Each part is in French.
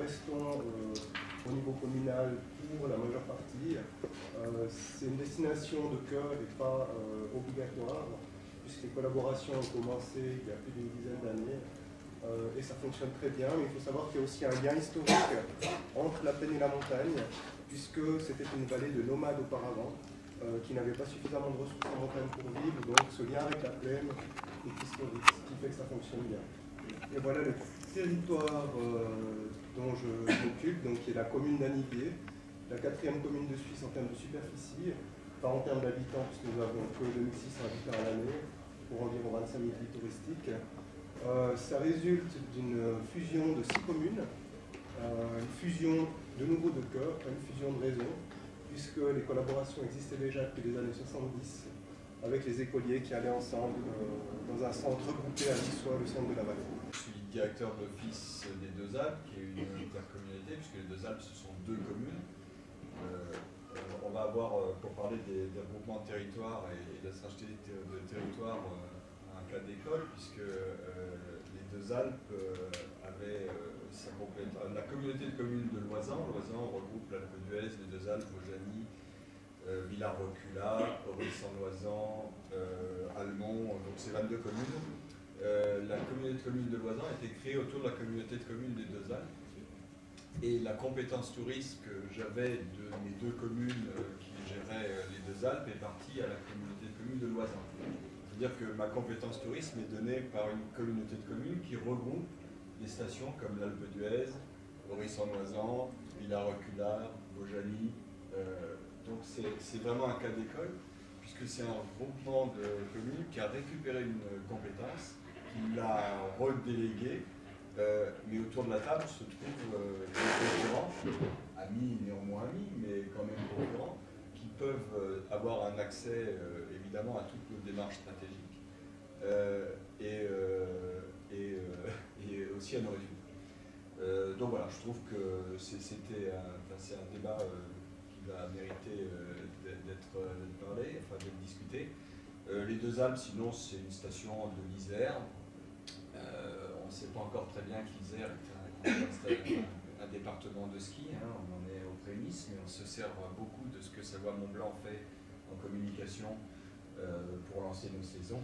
restons au niveau communal pour la majeure partie. C'est une destination de cœur et pas obligatoire, puisque les collaborations ont commencé il y a plus d'une dizaine d'années. Et ça fonctionne très bien, mais il faut savoir qu'il y a aussi un lien historique entre la plaine et la montagne, puisque c'était une vallée de nomades auparavant, qui n'avait pas suffisamment de ressources en montagne pour vivre, donc ce lien avec la plaine est historique, ce qui fait que ça fonctionne bien. Et voilà le territoire dont je m'occupe, donc qui est la commune d'Aniviers, la 4e commune de Suisse en termes de superficie, pas en termes d'habitants, puisque nous avons que 2600 habitants à l'année, pour environ 25 000 lits touristiques. Ça résulte d'une fusion de 6 communes, une fusion de nouveau de cœur, pas une fusion de réseau, puisque les collaborations existaient déjà depuis les années 70 avec les écoliers qui allaient ensemble dans un centre regroupé à Lissois, le centre de la vallée. Je suis directeur de l'Office des Deux Alpes, qui est une intercommunalité, puisque les Deux Alpes, ce sont 2 communes. On va avoir, pour parler des regroupements de territoires et de la stratégie de territoire, un cas d'école, puisque les Deux Alpes avaient la communauté de communes de Loisan. Loisan regroupe l'Alpe d'Huez, les Deux Alpes, Vaujany, Villars-Recula, Oris-en-Loisan, Almont, donc c'est 22 communes. La communauté de communes de Loisan a été créée autour de la communauté de communes des Deux Alpes. Et la compétence tourisme que j'avais de mes 2 communes qui géraient les Deux Alpes est partie à la communauté de communes de Loisan. C'est-à-dire que ma compétence tourisme est donnée par une communauté de communes qui regroupe des stations comme l'Alpe d'Huez, Oris-en-Loisan, Villars-Recula, Vaujany. Donc c'est vraiment un cas d'école, puisque c'est un regroupement de communes qui a récupéré une compétence, qui l'a redéléguée, mais autour de la table se trouvent des concurrents, amis, néanmoins amis, mais quand même concurrents, qui peuvent avoir un accès évidemment à toutes nos démarches stratégiques et aussi à nos résultats. Donc voilà, je trouve que c'est un débat qui va mériter d'être parlé, enfin d'être discuté. Les Deux Alpes, sinon, c'est une station de l'Isère. On ne sait pas encore très bien qu'Isère est un département de ski, hein, on en est aux prémices, mais on se sert beaucoup de ce que Savoie-Mont-Blanc fait en communication pour lancer nos saisons.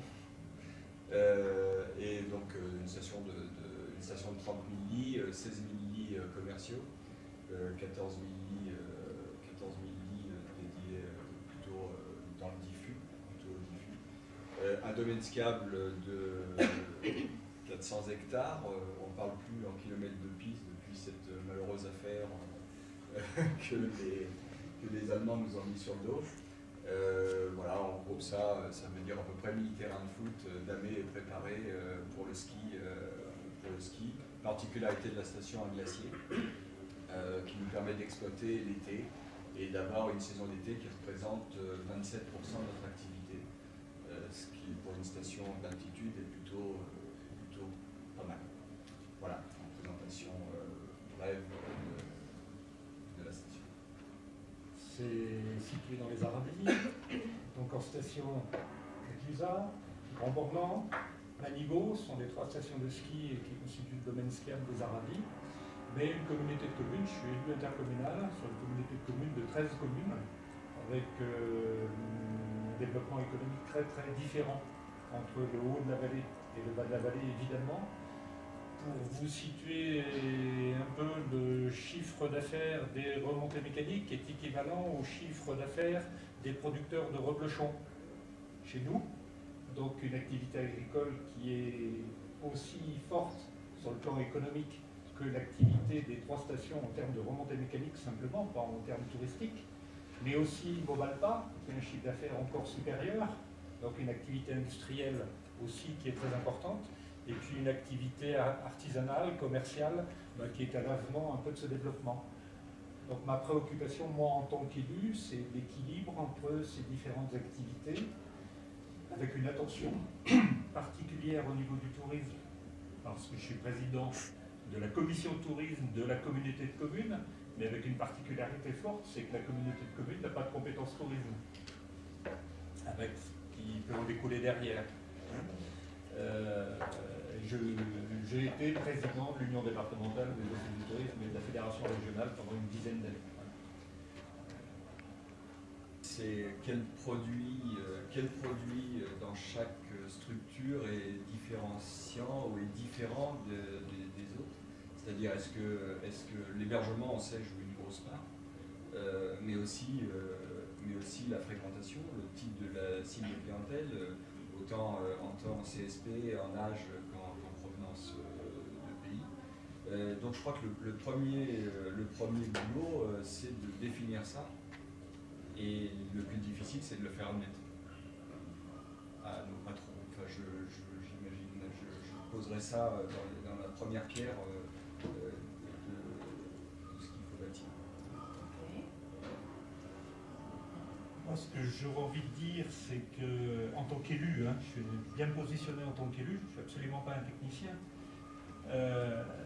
Et donc une station de 30 000 lits, 16 000 lits commerciaux, 14 000 lits dédiés plutôt dans le diffus, un domaine skiable de 400 hectares, on ne parle plus en kilomètres de piste depuis cette malheureuse affaire que les Allemands nous ont mis sur le dos. Voilà, en gros ça veut dire à peu près 1000 terrains de foot damés et préparés pour le ski. Particularité de la station à glacier, qui nous permet d'exploiter l'été et d'avoir une saison d'été qui représente 27% de notre activité, ce qui pour une station d'altitude est plutôt pas mal. Voilà, une présentation brève de la station. C'est situé dans les Aravis, donc en station Clusa, Grand-Bornand, Manigot sont les 3 stations de ski qui constituent le domaine skiable des Aravis. Mais une communauté de communes, je suis élu intercommunal sur une communauté de communes de 13 communes, avec un développement économique très très différent entre le haut de la vallée et le bas de la vallée, évidemment. Pour vous situer un peu, le chiffre d'affaires des remontées mécaniques est équivalent au chiffre d'affaires des producteurs de reblochons chez nous. Donc une activité agricole qui est aussi forte sur le plan économique que l'activité des 3 stations en termes de remontée mécanique simplement, pas en termes touristiques, mais aussi Bobalpa, qui a un chiffre d'affaires encore supérieur, donc une activité industrielle aussi qui est très importante, et puis une activité artisanale, commerciale, qui est à l'avènement un peu de ce développement. Donc ma préoccupation, moi en tant qu'élu, c'est l'équilibre entre ces différentes activités, avec une attention particulière au niveau du tourisme, parce que je suis président de la commission tourisme de la communauté de communes, mais avec une particularité forte, c'est que la communauté de communes n'a pas de compétence tourisme, avec ce qui peut en découler derrière. Je J'ai été président de l'Union départementale des offices du tourisme et de la Fédération régionale pendant une dizaine d'années. C'est quel produit dans chaque structure est différenciant ou est différent des autres? C'est-à-dire, est-ce que l'hébergement, on sait, joue une grosse part, mais aussi la fréquentation, le type de la cible de clientèle, autant en CSP, en âge qu'en provenance de pays. Donc je crois que le premier boulot, c'est de définir ça. Et le plus difficile, c'est de le faire admettre à nos patrons. Enfin, j'imagine, je poserai ça dans la première pierre de ce qu'il faut bâtir. Moi, ce que j'aurais envie de dire, c'est que, en tant qu'élu, je suis bien positionné en tant qu'élu, je ne suis absolument pas un technicien.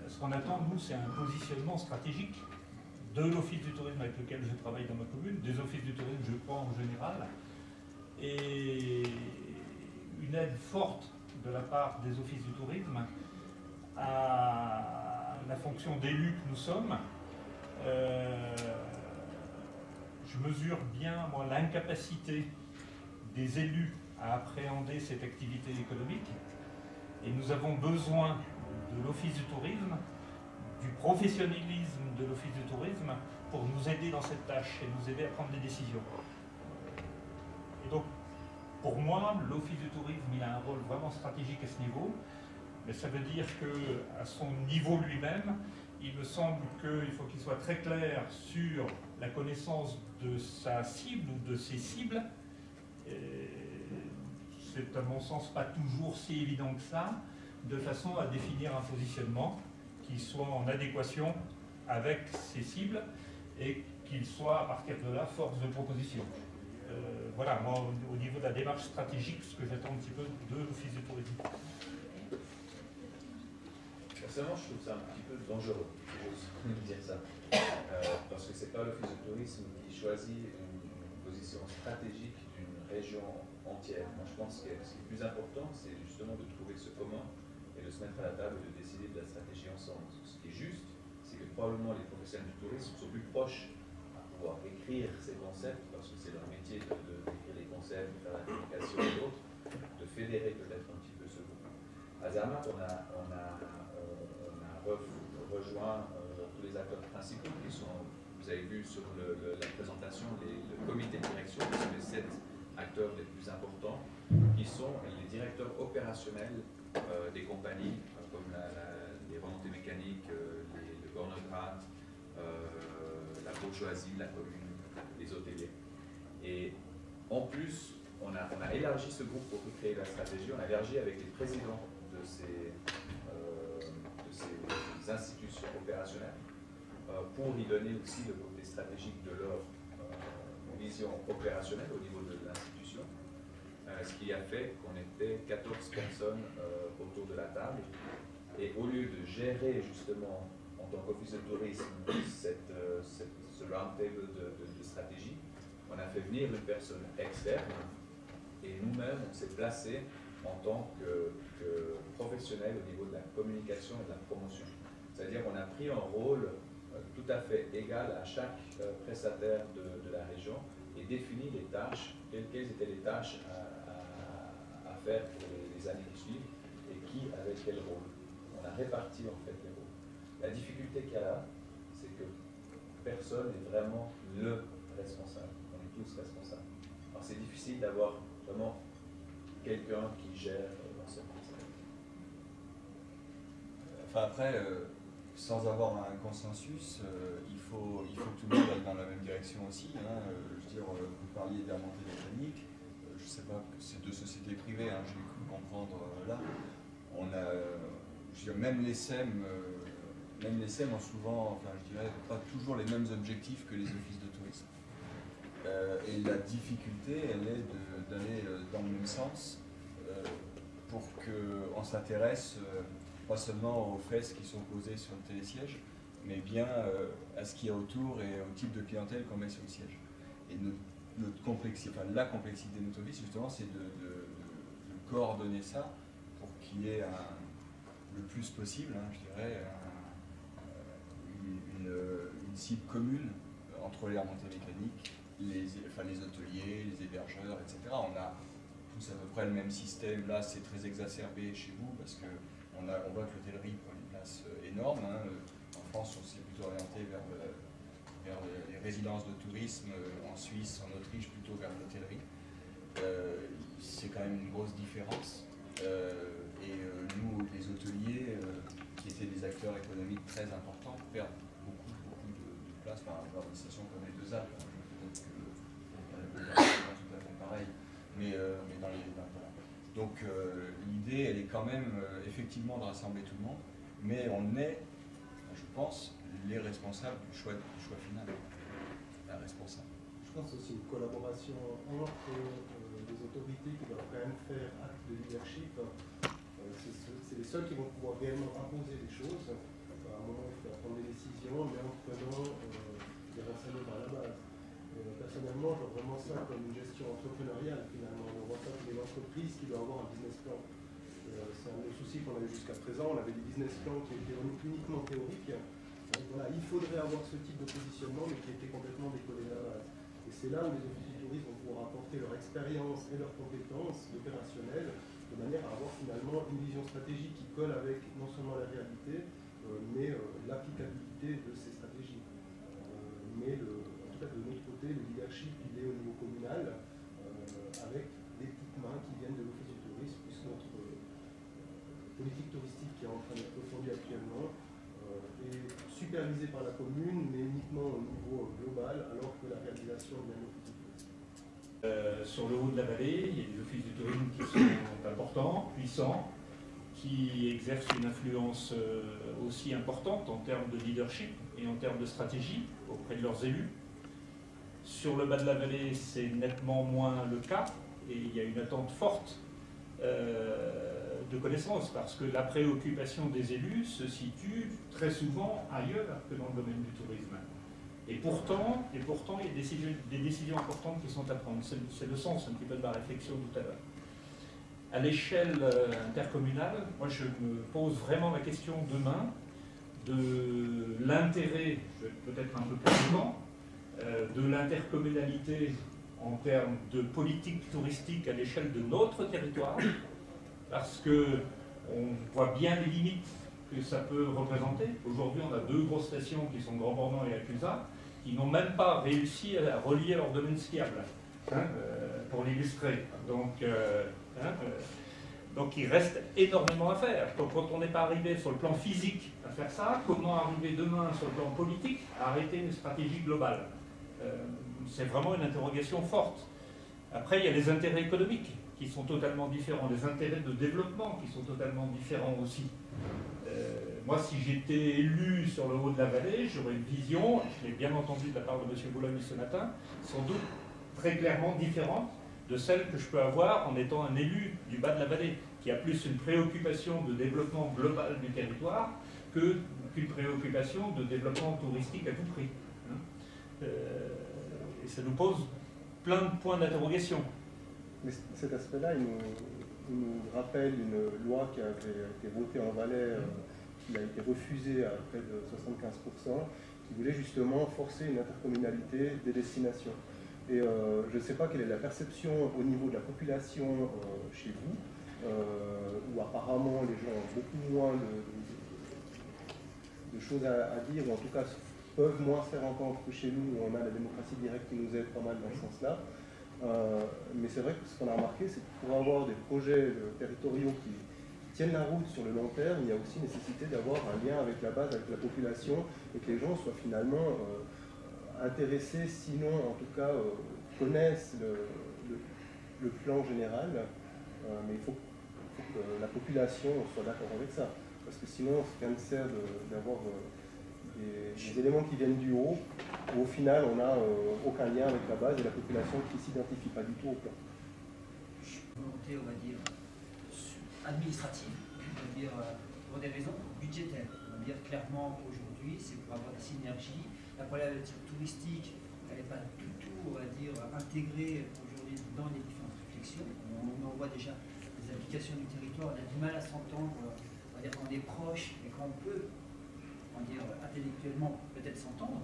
Ce qu'on attend, nous, c'est un positionnement stratégique de l'office du tourisme avec lequel je travaille dans ma commune, des offices du tourisme, je crois, en général, et une aide forte de la part des offices du tourisme à la fonction d'élu que nous sommes. Je mesure bien, moi, l'incapacité des élus à appréhender cette activité économique, et nous avons besoin de l'office du tourisme, du professionnalisme de l'office du tourisme pour nous aider dans cette tâche et nous aider à prendre des décisions. Et donc, pour moi, l'office du tourisme, il a un rôle vraiment stratégique à ce niveau, mais ça veut dire qu'à son niveau lui-même, il me semble qu'il faut qu'il soit très clair sur la connaissance de sa cible ou de ses cibles. C'est à mon sens pas toujours si évident que ça, de façon à définir un positionnement qui soit en adéquation avec ses cibles et qu'il soit à partir de là force de proposition. Voilà, moi au niveau de la démarche stratégique, ce que j'attends un petit peu de l'office du tourisme. Personnellement, je trouve ça un petit peu dangereux, de dire ça, parce que c'est pas l'office du tourisme qui choisit une position stratégique d'une région entière. Moi, je pense que ce qui est plus important, c'est justement de trouver ce commun et de se mettre à la table et de décider de la stratégie ensemble. Ce qui est juste, c'est que probablement les professionnels du tourisme sont plus proches à pouvoir écrire ces concepts, parce que c'est leur métier d'écrire les concepts, de faire la communication et d'autres, de fédérer peut-être un petit peu ce groupe. À Zermatt, on a rejoint tous les acteurs principaux qui sont, vous avez vu sur la présentation, le comité de direction, qui sont les 7 acteurs les plus importants, qui sont les directeurs opérationnels des compagnies, comme les remontées mécaniques, le Gornograd, la bourgeoisie, la commune, les hôteliers. Et en plus, on a élargi ce groupe pour créer la stratégie, on a élargi avec les présidents de ces institutions opérationnelles pour y donner aussi le côté stratégique de leur vision opérationnelle au niveau de l'institution, ce qui a fait qu'on était 14 personnes autour de la table, et au lieu de gérer justement en tant qu'office de tourisme ce roundtable de stratégie, on a fait venir une personne externe et nous-mêmes on s'est placé en tant que professionnel au niveau de la communication et de la promotion. C'est-à-dire qu'on a pris un rôle tout à fait égal à chaque prestataire de la région et défini les tâches, quelles étaient les tâches à faire pour les années qui suivent et qui avait quel rôle. On a réparti en fait les rôles. La difficulté qu'il y a là, c'est que personne n'est vraiment le responsable. On est tous responsables. Alors c'est difficile d'avoir vraiment quelqu'un qui gère l'ensemble. Enfin après, sans avoir un consensus, il faut que tout le monde aille dans la même direction aussi. Je veux dire, vous parliez des remontées mécaniques, je ne sais pas, c'est 2 sociétés privées, j'ai cru comprendre là. On a, je veux dire, même les SEM ont souvent, enfin je dirais, pas toujours les mêmes objectifs que les offices de tourisme. Et la difficulté, elle est d'aller dans le même sens pour qu'on s'intéresse pas seulement aux fesses qui sont posées sur le télésiège, mais bien à ce qu'il y a autour et au type de clientèle qu'on met sur le siège. Et la complexité de notre office, justement, c'est de coordonner ça pour qu'il y ait le plus possible, hein, je dirais, une cible commune entre les remontées mécaniques, les hôteliers, les hébergeurs, etc. On a tous à peu près le même système. Là, c'est très exacerbé chez vous parce qu'on voit que l'hôtellerie prend une place énorme. Hein. En France, on s'est plutôt orienté vers les résidences de tourisme, en Suisse, en Autriche, plutôt vers l'hôtellerie. C'est quand même une grosse différence. Nous, les hôteliers, qui étaient des acteurs économiques très importants, perdent beaucoup de place par rapport à des stations comme les Deux Alpes. Peut-être que c'est pas tout à fait pareil, mais voilà. Donc l'idée, elle est quand même effectivement de rassembler tout le monde, mais on est, je pense, les responsables du choix final. La responsable. Je pense aussi une collaboration entre les autorités qui doivent quand même faire acte de leadership. C'est les seuls qui vont pouvoir réellement imposer des choses. À un moment, il faut prendre des décisions, mais en prenant des renseignements à la base. Personnellement, je vois vraiment ça comme une gestion entrepreneuriale finalement. On voit ça comme une entreprise qui doit avoir un business plan. C'est un des soucis qu'on a eu jusqu'à présent. On avait des business plans qui étaient uniquement théoriques. Voilà, il faudrait avoir ce type de positionnement, mais qui était complètement décollé de la base. Et c'est là où les offices du tourisme vont pouvoir apporter leur expérience et leurs compétences opérationnelles, de manière à avoir finalement une vision stratégique qui colle avec non seulement la réalité, mais l'applicabilité de ces stratégies. Mais en tout cas, de notre côté, le leadership, il est au niveau communal, avec des petites mains qui viennent de l'office du tourisme, puisque notre politique touristique qui est en train d'être refondue actuellement est supervisée par la commune, mais uniquement au niveau global, alors que la réalisation vient de l'office du tourisme. Sur le haut de la vallée, il y a des offices du tourisme qui sont importants, puissants, qui exercent une influence aussi importante en termes de leadership et en termes de stratégie auprès de leurs élus. Sur le bas de la vallée, c'est nettement moins le cas, et il y a une attente forte de connaissances, parce que la préoccupation des élus se situe très souvent ailleurs que dans le domaine du tourisme. Et pourtant, il y a des décisions importantes qui sont à prendre. C'est le sens un petit peu de ma réflexion tout à l'heure. À l'échelle intercommunale, moi je me pose vraiment la question demain de l'intérêt, peut-être un peu plus souvent, de l'intercommunalité en termes de politique touristique à l'échelle de notre territoire, parce qu'on voit bien les limites que ça peut représenter. Aujourd'hui, on a 2 grosses stations qui sont Grand Bornand et Acusa, qui n'ont même pas réussi à relier leur domaine skiable, pour l'illustrer. Donc il reste énormément à faire. Donc quand on n'est pas arrivé sur le plan physique à faire ça, comment arriver demain sur le plan politique à arrêter une stratégie globale? C'est vraiment une interrogation forte. Après, il y a les intérêts économiques qui sont totalement différents, les intérêts de développement qui sont totalement différents aussi. Moi, si j'étais élu sur le haut de la vallée, j'aurais une vision, je l'ai bien entendu de la part de M. Boulogne ce matin, sans doute très clairement différente de celle que je peux avoir en étant un élu du bas de la vallée, qui a plus une préoccupation de développement global du territoire qu'une préoccupation de développement touristique à tout prix. Et ça nous pose plein de points d'interrogation. Mais cet aspect-là, il nous rappelle une loi qui avait été votée en Valais, qui a été refusée à près de 75%, qui voulait justement forcer une intercommunalité des destinations. Et je ne sais pas quelle est la perception au niveau de la population chez vous, où apparemment les gens ont beaucoup moins de choses à dire, ou en tout cas peuvent moins se faire entendre que chez nous, où on a la démocratie directe qui nous aide pas mal dans ce sens-là. Mais c'est vrai que ce qu'on a remarqué, c'est que pour avoir des projets territoriaux qui tiennent la route sur le long terme, il y a aussi nécessité d'avoir un lien avec la base, avec la population, et que les gens soient finalement intéressés, sinon en tout cas connaissent le plan général, mais il faut que la population soit d'accord avec ça, parce que sinon c'est quand même nécessaire d'avoir des éléments qui viennent du haut, où au final on n'a aucun lien avec la base et la population qui ne s'identifie pas du tout au plan. Volonté, on va dire, administrative, on va dire pour des raisons budgétaires. On va dire clairement aujourd'hui, c'est pour avoir des synergies. La problématique touristique, elle n'est pas du tout, on va dire, intégrée aujourd'hui dans les différentes réflexions. On en voit déjà les applications du territoire, on a du mal à s'entendre dire qu'on est proche et qu'on peut, intellectuellement peut-être s'entendre,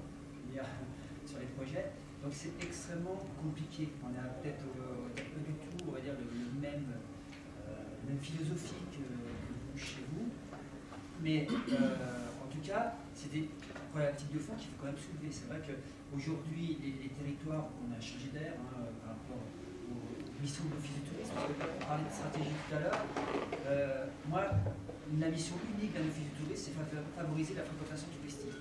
sur les projets. Donc c'est extrêmement compliqué. On a peut-être pas du tout, on va dire, le même philosophie que vous chez vous. Mais en tout cas, c'est des problématiques de fond qu'il faut quand même soulever. C'est vrai qu'aujourd'hui, les territoires, on a changé d'air par rapport aux missions de l'Office du tourisme, parce qu'on parlait de stratégie tout à l'heure. Moi, la mission unique d'un Office du tourisme, c'est favoriser la fréquentation touristique.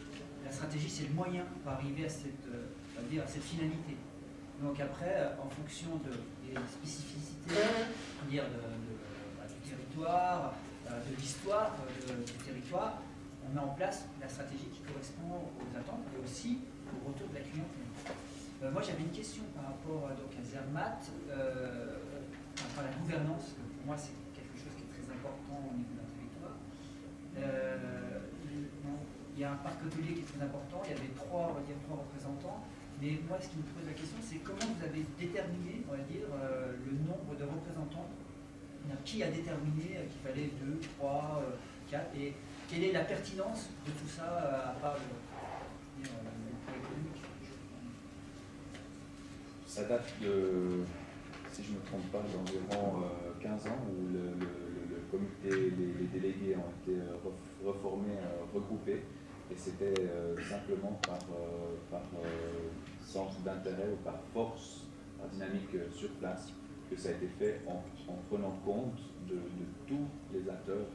La stratégie, c'est le moyen pour arriver à cette finalité. Donc après, en fonction des spécificités du territoire, de l'histoire du territoire, on met en place la stratégie qui correspond aux attentes et aussi au retour de la clientèle. Moi, j'avais une question par rapport à Zermatt, par la gouvernance. Pour moi, c'est quelque chose qui est très important au niveau d'un territoire. Il y a un parc hôtelier qui est très important, il y avait trois représentants. Mais moi, ce qui me pose la question, c'est comment vous avez déterminé, le nombre de représentants. Qui a déterminé qu'il fallait 2, 3, 4, et quelle est la pertinence de tout ça, à part le point économique? Ça date de, si je ne me trompe pas, d'environ 15 ans, où le comité, les délégués ont été reformés, regroupés, et c'était simplement par centre d'intérêt ou par force, par dynamique sur place, que ça a été fait en prenant compte de tous les acteurs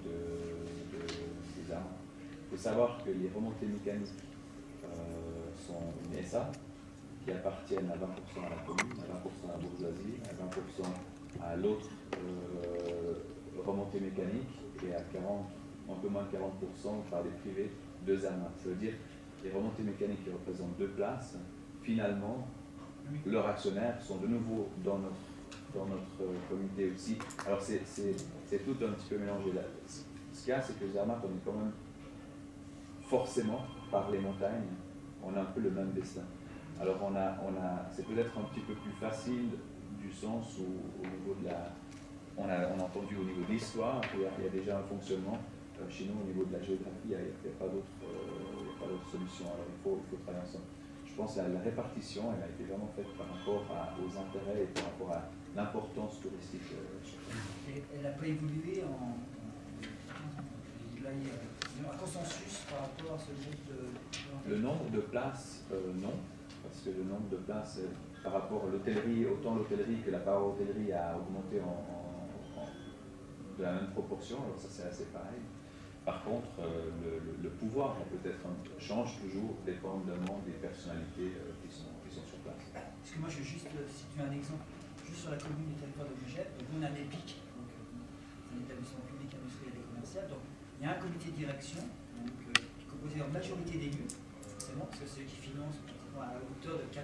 des armes. Il faut savoir que les remontées mécaniques sont une SA qui appartiennent à 20% à la commune, à 20% à la bourgeoisie, à 20% à l'autre remontée mécanique et à 40, un peu moins de 40% par des privés de Zermatt. Ça veut dire que les remontées mécaniques qui représentent 2 places, finalement, leurs actionnaires sont de nouveau dans notre comité aussi. Alors c'est tout un petit peu mélangé. Ce qu'il y a, c'est que Zermatt, on est quand même forcément, par les montagnes, on a un peu le même destin. Alors c'est peut-être un petit peu plus facile du sens où au niveau de la... On a entendu au niveau de l'histoire, il y a déjà un fonctionnement. Chez nous, au niveau de la géographie, il n'y a pas d'autre solution. Alors il faut travailler ensemble. Je pense que la répartition, elle a été vraiment faite par rapport aux intérêts et par rapport à l'importance touristique. Et elle n'a pas évolué il y a un consensus par rapport à ce groupe de... Le nombre de places, non, parce que le nombre de places par rapport à l'hôtellerie, autant l'hôtellerie que la part hôtellerie a augmenté de la même proportion, alors ça c'est assez pareil. Par contre, le pouvoir peut-être change toujours dépendamment des personnalités qui sont sur place. Parce que moi, je vais juste situer un exemple, juste sur la commune du territoire de Megève. Donc, on a un EPIC, donc un établissement public industriel et commercial. Donc, il y a un comité de direction qui est composé en majorité d'élus, forcément, parce que c'est eux qui financent à hauteur de 85%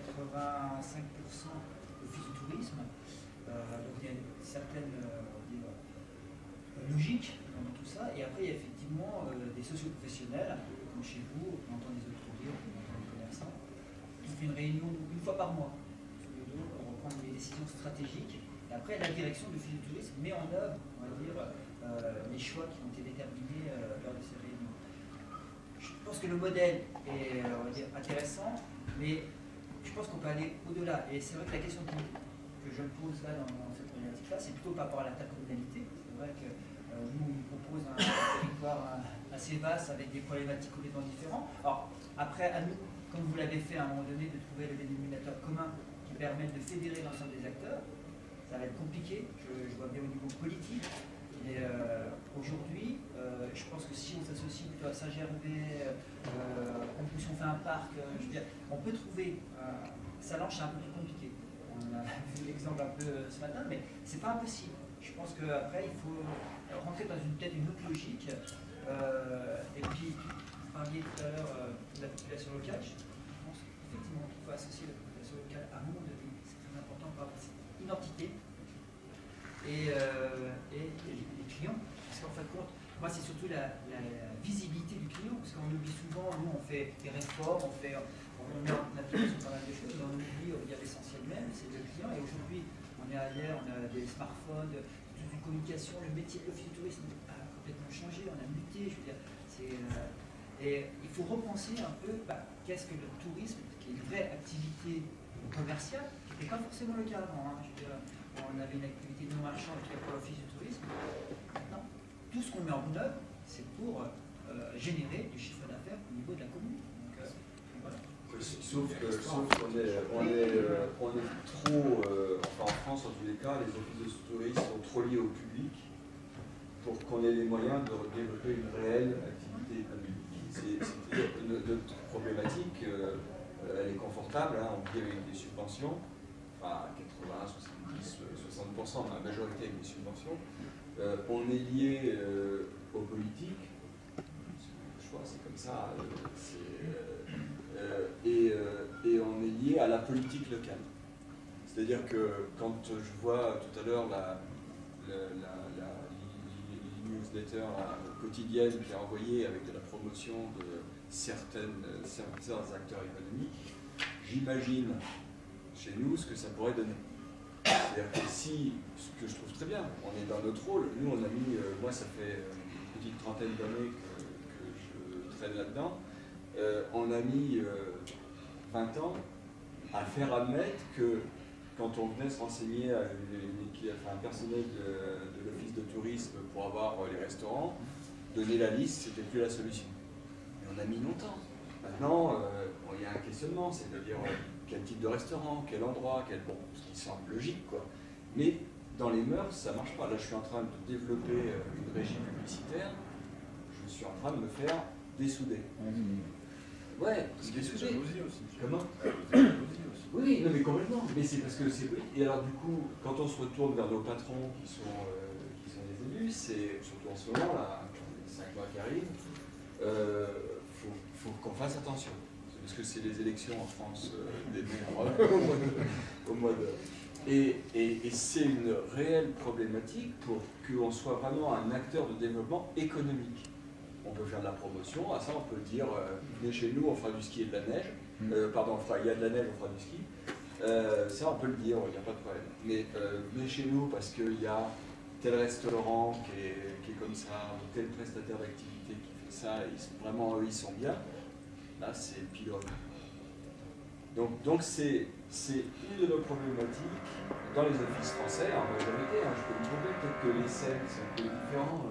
l'office du tourisme. Donc, il y a une certaine logique dans tout ça. Et après, il y a effectivement des socioprofessionnels, comme chez vous, on entend des hôteliers, on entend des commerçants. On fait une réunion une fois par mois, tous les deux, pour reprendre les décisions stratégiques. Et après, la direction du l'office du tourisme met en œuvre, on va dire, les choix qui ont été déterminés lors de ces réunions. Je pense que le modèle est, on va dire, intéressant, mais je pense qu'on peut aller au-delà. Et c'est vrai que la question que je me pose là dans cette problématique-là, c'est plutôt par rapport à l'intercommunalité. C'est vrai que nous, on propose un territoire assez vaste avec des problématiques complètement différentes. Alors, après, à nous, comme vous l'avez fait à un moment donné, de trouver le dénominateur commun qui permette de fédérer l'ensemble des acteurs, ça va être compliqué, je vois bien au niveau politique. Mais aujourd'hui, je pense que si on s'associe plutôt à Saint-Gervais, en plus on fait un parc, je veux dire, on peut trouver. Salanches, c'est un peu plus compliqué. On a vu l'exemple un peu ce matin, mais c'est pas impossible. Je pense qu'après, il faut rentrer dans peut-être une autre logique. Et puis, vous parliez tout à l'heure de la population locale. Je pense effectivement qu'il faut associer la population locale à un moment donné. C'est très important pour avoir cette identité. Et les clients. Parce qu'en fin de compte, moi, c'est surtout la visibilité du client. Parce qu'on oublie souvent, nous, on fait des réformes, on met en application pas mal de choses, mais on oublie l'essentiel même, c'est le client. Et aujourd'hui, on est ailleurs, on a des smartphones, toute une communication, le métier de l'office du tourisme a complètement changé, on a muté, je veux dire, et il faut repenser un peu qu'est-ce que le tourisme, qui est une vraie activité commerciale, qui n'était pas forcément le cas avant. Je veux dire, on avait une activité non marchande qui est pour l'office du tourisme. Maintenant, tout ce qu'on met en œuvre, c'est pour générer du chiffre d'affaires au niveau de la commune. Donc, voilà. Sauf qu'on est trop, enfin en France en tous les cas, les offices de tourisme sont trop liés au public pour qu'on ait les moyens de développer une réelle activité économique. Notre problématique, elle est confortable, hein, on vit avec des subventions, enfin 80, 70, 60%, la majorité avec des subventions. On est lié aux politiques, je crois c'est comme ça, et on est lié à la politique locale. C'est-à-dire que quand je vois tout à l'heure la newsletter quotidienne qui est envoyée avec de la promotion de certains acteurs économiques, j'imagine chez nous ce que ça pourrait donner. C'est-à-dire que si, ce que je trouve très bien, on est dans notre rôle, nous on a mis, moi ça fait une petite trentaine d'années que je traîne là-dedans, on a mis 20 ans à faire admettre que quand on venait se renseigner à un personnel de l'office de tourisme pour avoir les restaurants, donner la liste, c'était plus la solution. Et on a mis longtemps. Maintenant, il y a un questionnement, c'est-à-dire quel type de restaurant, quel endroit, bon, ce qui semble logique, quoi. Mais dans les mœurs, ça ne marche pas. Là, je suis en train de développer une régie publicitaire, je suis en train de me faire dessouder. Ouais, dessouder. Comment? Oui, non mais complètement, mais c'est parce que c'est... Et alors du coup, quand on se retourne vers nos patrons qui sont les élus, c'est surtout en ce moment, là, les 5 mois qui arrivent, faut qu'on fasse attention. Parce que c'est les élections en France des maires au mois de... Et c'est une réelle problématique pour qu'on soit vraiment un acteur de développement économique. On peut faire de la promotion, à ça on peut dire, venez chez nous, on fera du ski et de la neige. Pardon, il y a de la neige, on fera du ski. Ça, on peut le dire, il n'y a pas de problème. Mais venez chez nous parce qu'il y a tel restaurant qui est comme ça, ou tel prestataire d'activité qui fait ça, et vraiment, eux, ils sont bien. Là, c'est pilote. Donc c'est une de nos problématiques dans les offices français, en majorité. Je peux me tromper, peut-être que les scènes, c'est un peu différent.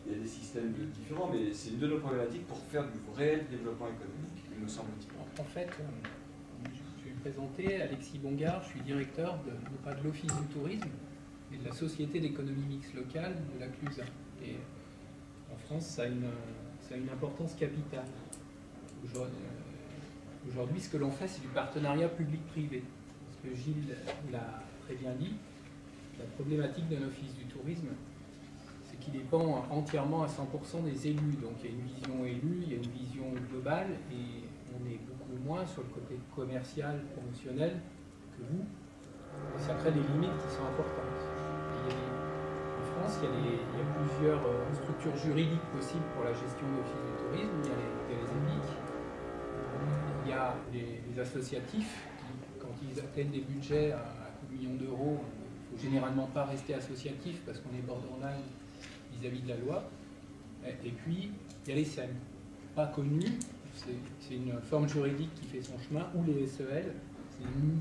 Il y a des systèmes différents, mais c'est une de nos problématiques pour faire du réel développement économique, il me semble-t-il. En fait, je vais me présenter, Alexis Bongard, je suis directeur non pas de l'Office du tourisme, mais de la Société d'économie mixte locale de la CLUSA. Et en France, ça a une importance capitale. Aujourd'hui, ce que l'on fait, c'est du partenariat public-privé. Parce que Gilles l'a très bien dit, la problématique d'un office du tourisme, c'est qu'il dépend entièrement à 100% des élus. Donc il y a une vision élue, il y a une vision globale, et on est beaucoup moins sur le côté commercial, promotionnel que vous. Et ça crée des limites qui sont importantes. En France, il y a plusieurs structures juridiques possibles pour la gestion de l'office du tourisme. Il y a les EPIC, il y a les associatifs qui, quand ils atteignent des budgets à coups de millions d'euros, il ne faut généralement pas rester associatif parce qu'on est borderline vis-à-vis de la loi. Et puis, il y a les SEM, pas connus, c'est une forme juridique qui fait son chemin, ou les SEL, c'est une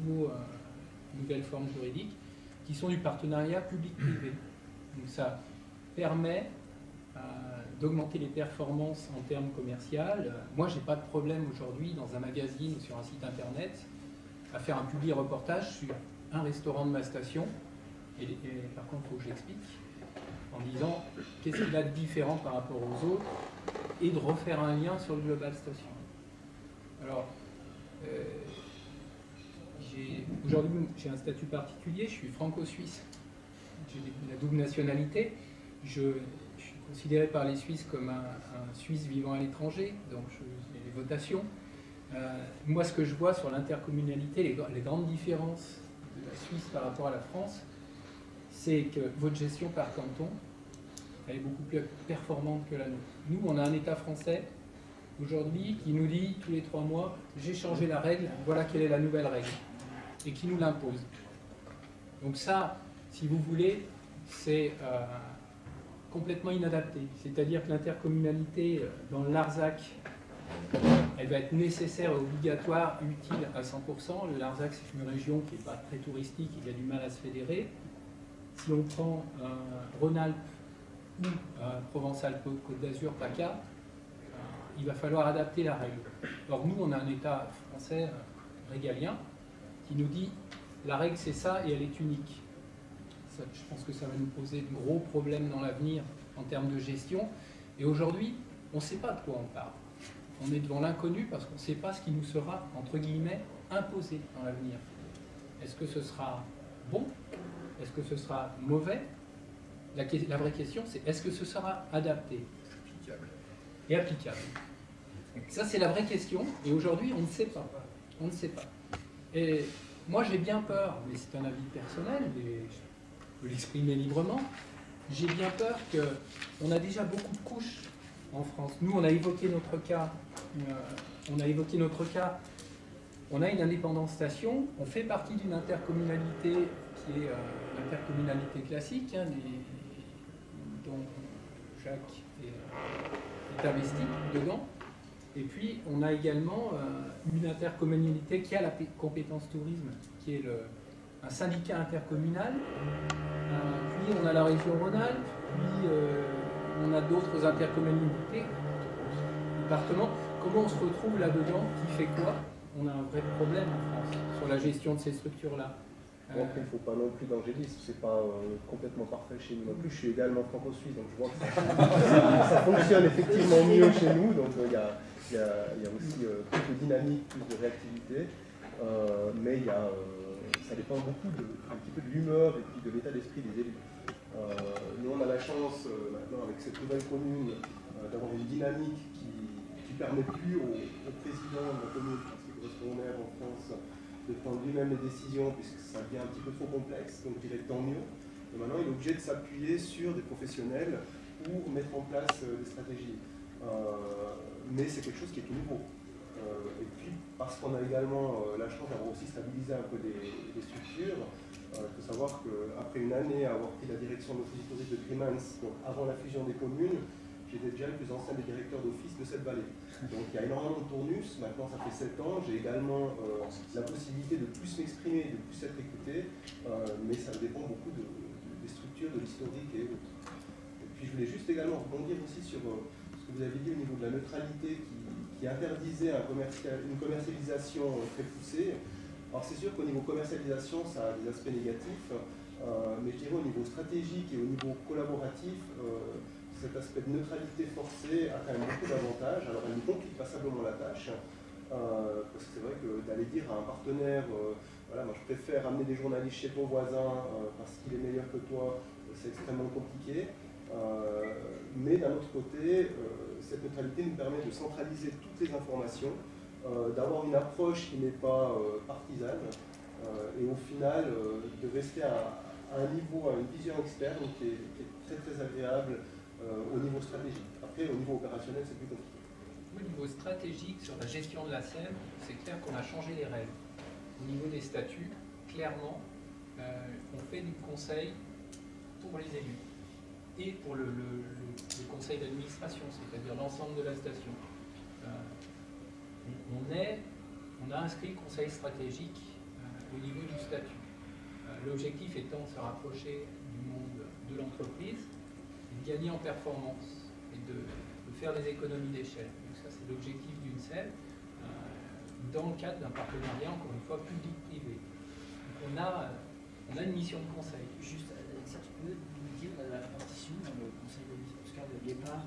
nouvelle forme juridique, qui sont du partenariat public-privé. Donc ça permet d'augmenter les performances en termes commerciaux. Moi, je n'ai pas de problème aujourd'hui dans un magazine ou sur un site internet à faire un public reportage sur un restaurant de ma station. Et par contre, il faut que j'explique en disant qu'est-ce qu'il a de différent par rapport aux autres et de refaire un lien sur le Global Station. Alors, aujourd'hui, j'ai un statut particulier, je suis franco-suisse. J'ai la double nationalité. Je suis considéré par les Suisses comme un Suisse vivant à l'étranger, donc j'ai les votations. Moi, ce que je vois sur l'intercommunalité, les grandes différences de la Suisse par rapport à la France, c'est que votre gestion par canton, elle est beaucoup plus performante que la nôtre. Nous, on a un État français, aujourd'hui, qui nous dit tous les 3 mois, j'ai changé la règle, voilà quelle est la nouvelle règle, et qui nous l'impose. Donc ça, si vous voulez, c'est complètement inadaptée. C'est-à-dire que l'intercommunalité dans le Larzac, elle va être nécessaire et obligatoire, utile à 100%. Le Larzac, c'est une région qui n'est pas très touristique, il y a du mal à se fédérer. Si on prend Rhône-Alpes ou Provence-Alpes-Côte d'Azur, PACA, il va falloir adapter la règle. Or, nous, on a un État français régalien qui nous dit la règle, c'est ça et elle est unique. Ça, je pense que ça va nous poser de gros problèmes dans l'avenir en termes de gestion. Et aujourd'hui, on ne sait pas de quoi on parle. On est devant l'inconnu parce qu'on ne sait pas ce qui nous sera, entre guillemets, imposé dans l'avenir. Est-ce que ce sera bon? Est-ce que ce sera mauvais? La vraie question, c'est est-ce que ce sera adapté et applicable? Ça, c'est la vraie question. Et aujourd'hui, on ne sait pas. On ne sait pas. Et moi, j'ai bien peur, mais c'est un avis personnel, et je peux l'exprimer librement, j'ai bien peur qu'on a déjà beaucoup de couches en France. Nous, on a évoqué notre cas. On a une indépendance station. On fait partie d'une intercommunalité qui est l'intercommunalité classique, hein, dont Jacques est investi dedans. Et puis, on a également une intercommunalité qui a la compétence tourisme, qui est un syndicat intercommunal. Puis, on a la région Rhône-Alpes. Puis, on a d'autres intercommunalités, départements. Comment on se retrouve là-dedans? Qui fait quoi? On a un vrai problème en France sur la gestion de ces structures-là. Bon, après, il ne faut pas non plus d'angélisme, c'est pas complètement parfait chez nous non plus. Je suis également franco-suisse, donc je vois que ça fonctionne effectivement mieux chez nous. Donc il y a aussi plus de dynamique, plus de réactivité, mais ça dépend beaucoup un petit peu de l'humeur et puis de l'état d'esprit des élus. Nous, on a la chance maintenant avec cette nouvelle commune d'avoir une dynamique qui ne permet plus au président de la commune, qui correspond au maire en France, de prendre lui-même les décisions, puisque ça devient un petit peu trop complexe, donc il est tant mieux. Et maintenant, il est obligé de s'appuyer sur des professionnels pour mettre en place des stratégies. Mais c'est quelque chose qui est tout nouveau. Et puis, parce qu'on a également la chance d'avoir aussi stabilisé un peu des structures, il faut savoir qu'après une année à avoir pris la direction de l'office historique de Grimans, donc avant la fusion des communes, j'étais déjà le plus ancien des directeurs d'office de cette vallée. Donc il y a énormément de tournus. Maintenant, ça fait 7 ans. J'ai également la possibilité de plus m'exprimer, de plus être écouté, mais ça dépend beaucoup des structures, de l'historique et autres. Et puis je voulais juste également rebondir aussi sur ce que vous avez dit au niveau de la neutralité qui interdisait une commercialisation très poussée. Alors c'est sûr qu'au niveau commercialisation, ça a des aspects négatifs, mais je dirais au niveau stratégique et au niveau collaboratif, cet aspect de neutralité forcée a quand même beaucoup d'avantages. Alors elle nous complique passablement la tâche, parce que c'est vrai que d'aller dire à un partenaire, voilà, moi je préfère amener des journalistes chez ton voisin parce qu'il est meilleur que toi, c'est extrêmement compliqué. Mais d'un autre côté, cette neutralité nous permet de centraliser toutes les informations, d'avoir une approche qui n'est pas partisane, et au final de rester à un niveau, à une vision externe qui est très très agréable. Au niveau stratégique. Après, au niveau opérationnel, c'est plus compliqué. Au niveau stratégique, sur la gestion de la SEM, c'est clair qu'on a changé les règles. Au niveau des statuts, clairement, on fait du conseil pour les élus et pour le conseil d'administration, c'est-à-dire l'ensemble de la station. On a inscrit le conseil stratégique au niveau du statut. L'objectif étant de se rapprocher du monde de l'entreprise, de gagner en performance et de faire des économies d'échelle. Donc ça, c'est l'objectif d'une SEM dans le cadre d'un partenariat, encore une fois, public-privé. On a une mission de conseil. Juste, si tu peux nous dire la répartition dans le conseil d'administration, parce qu'au départ,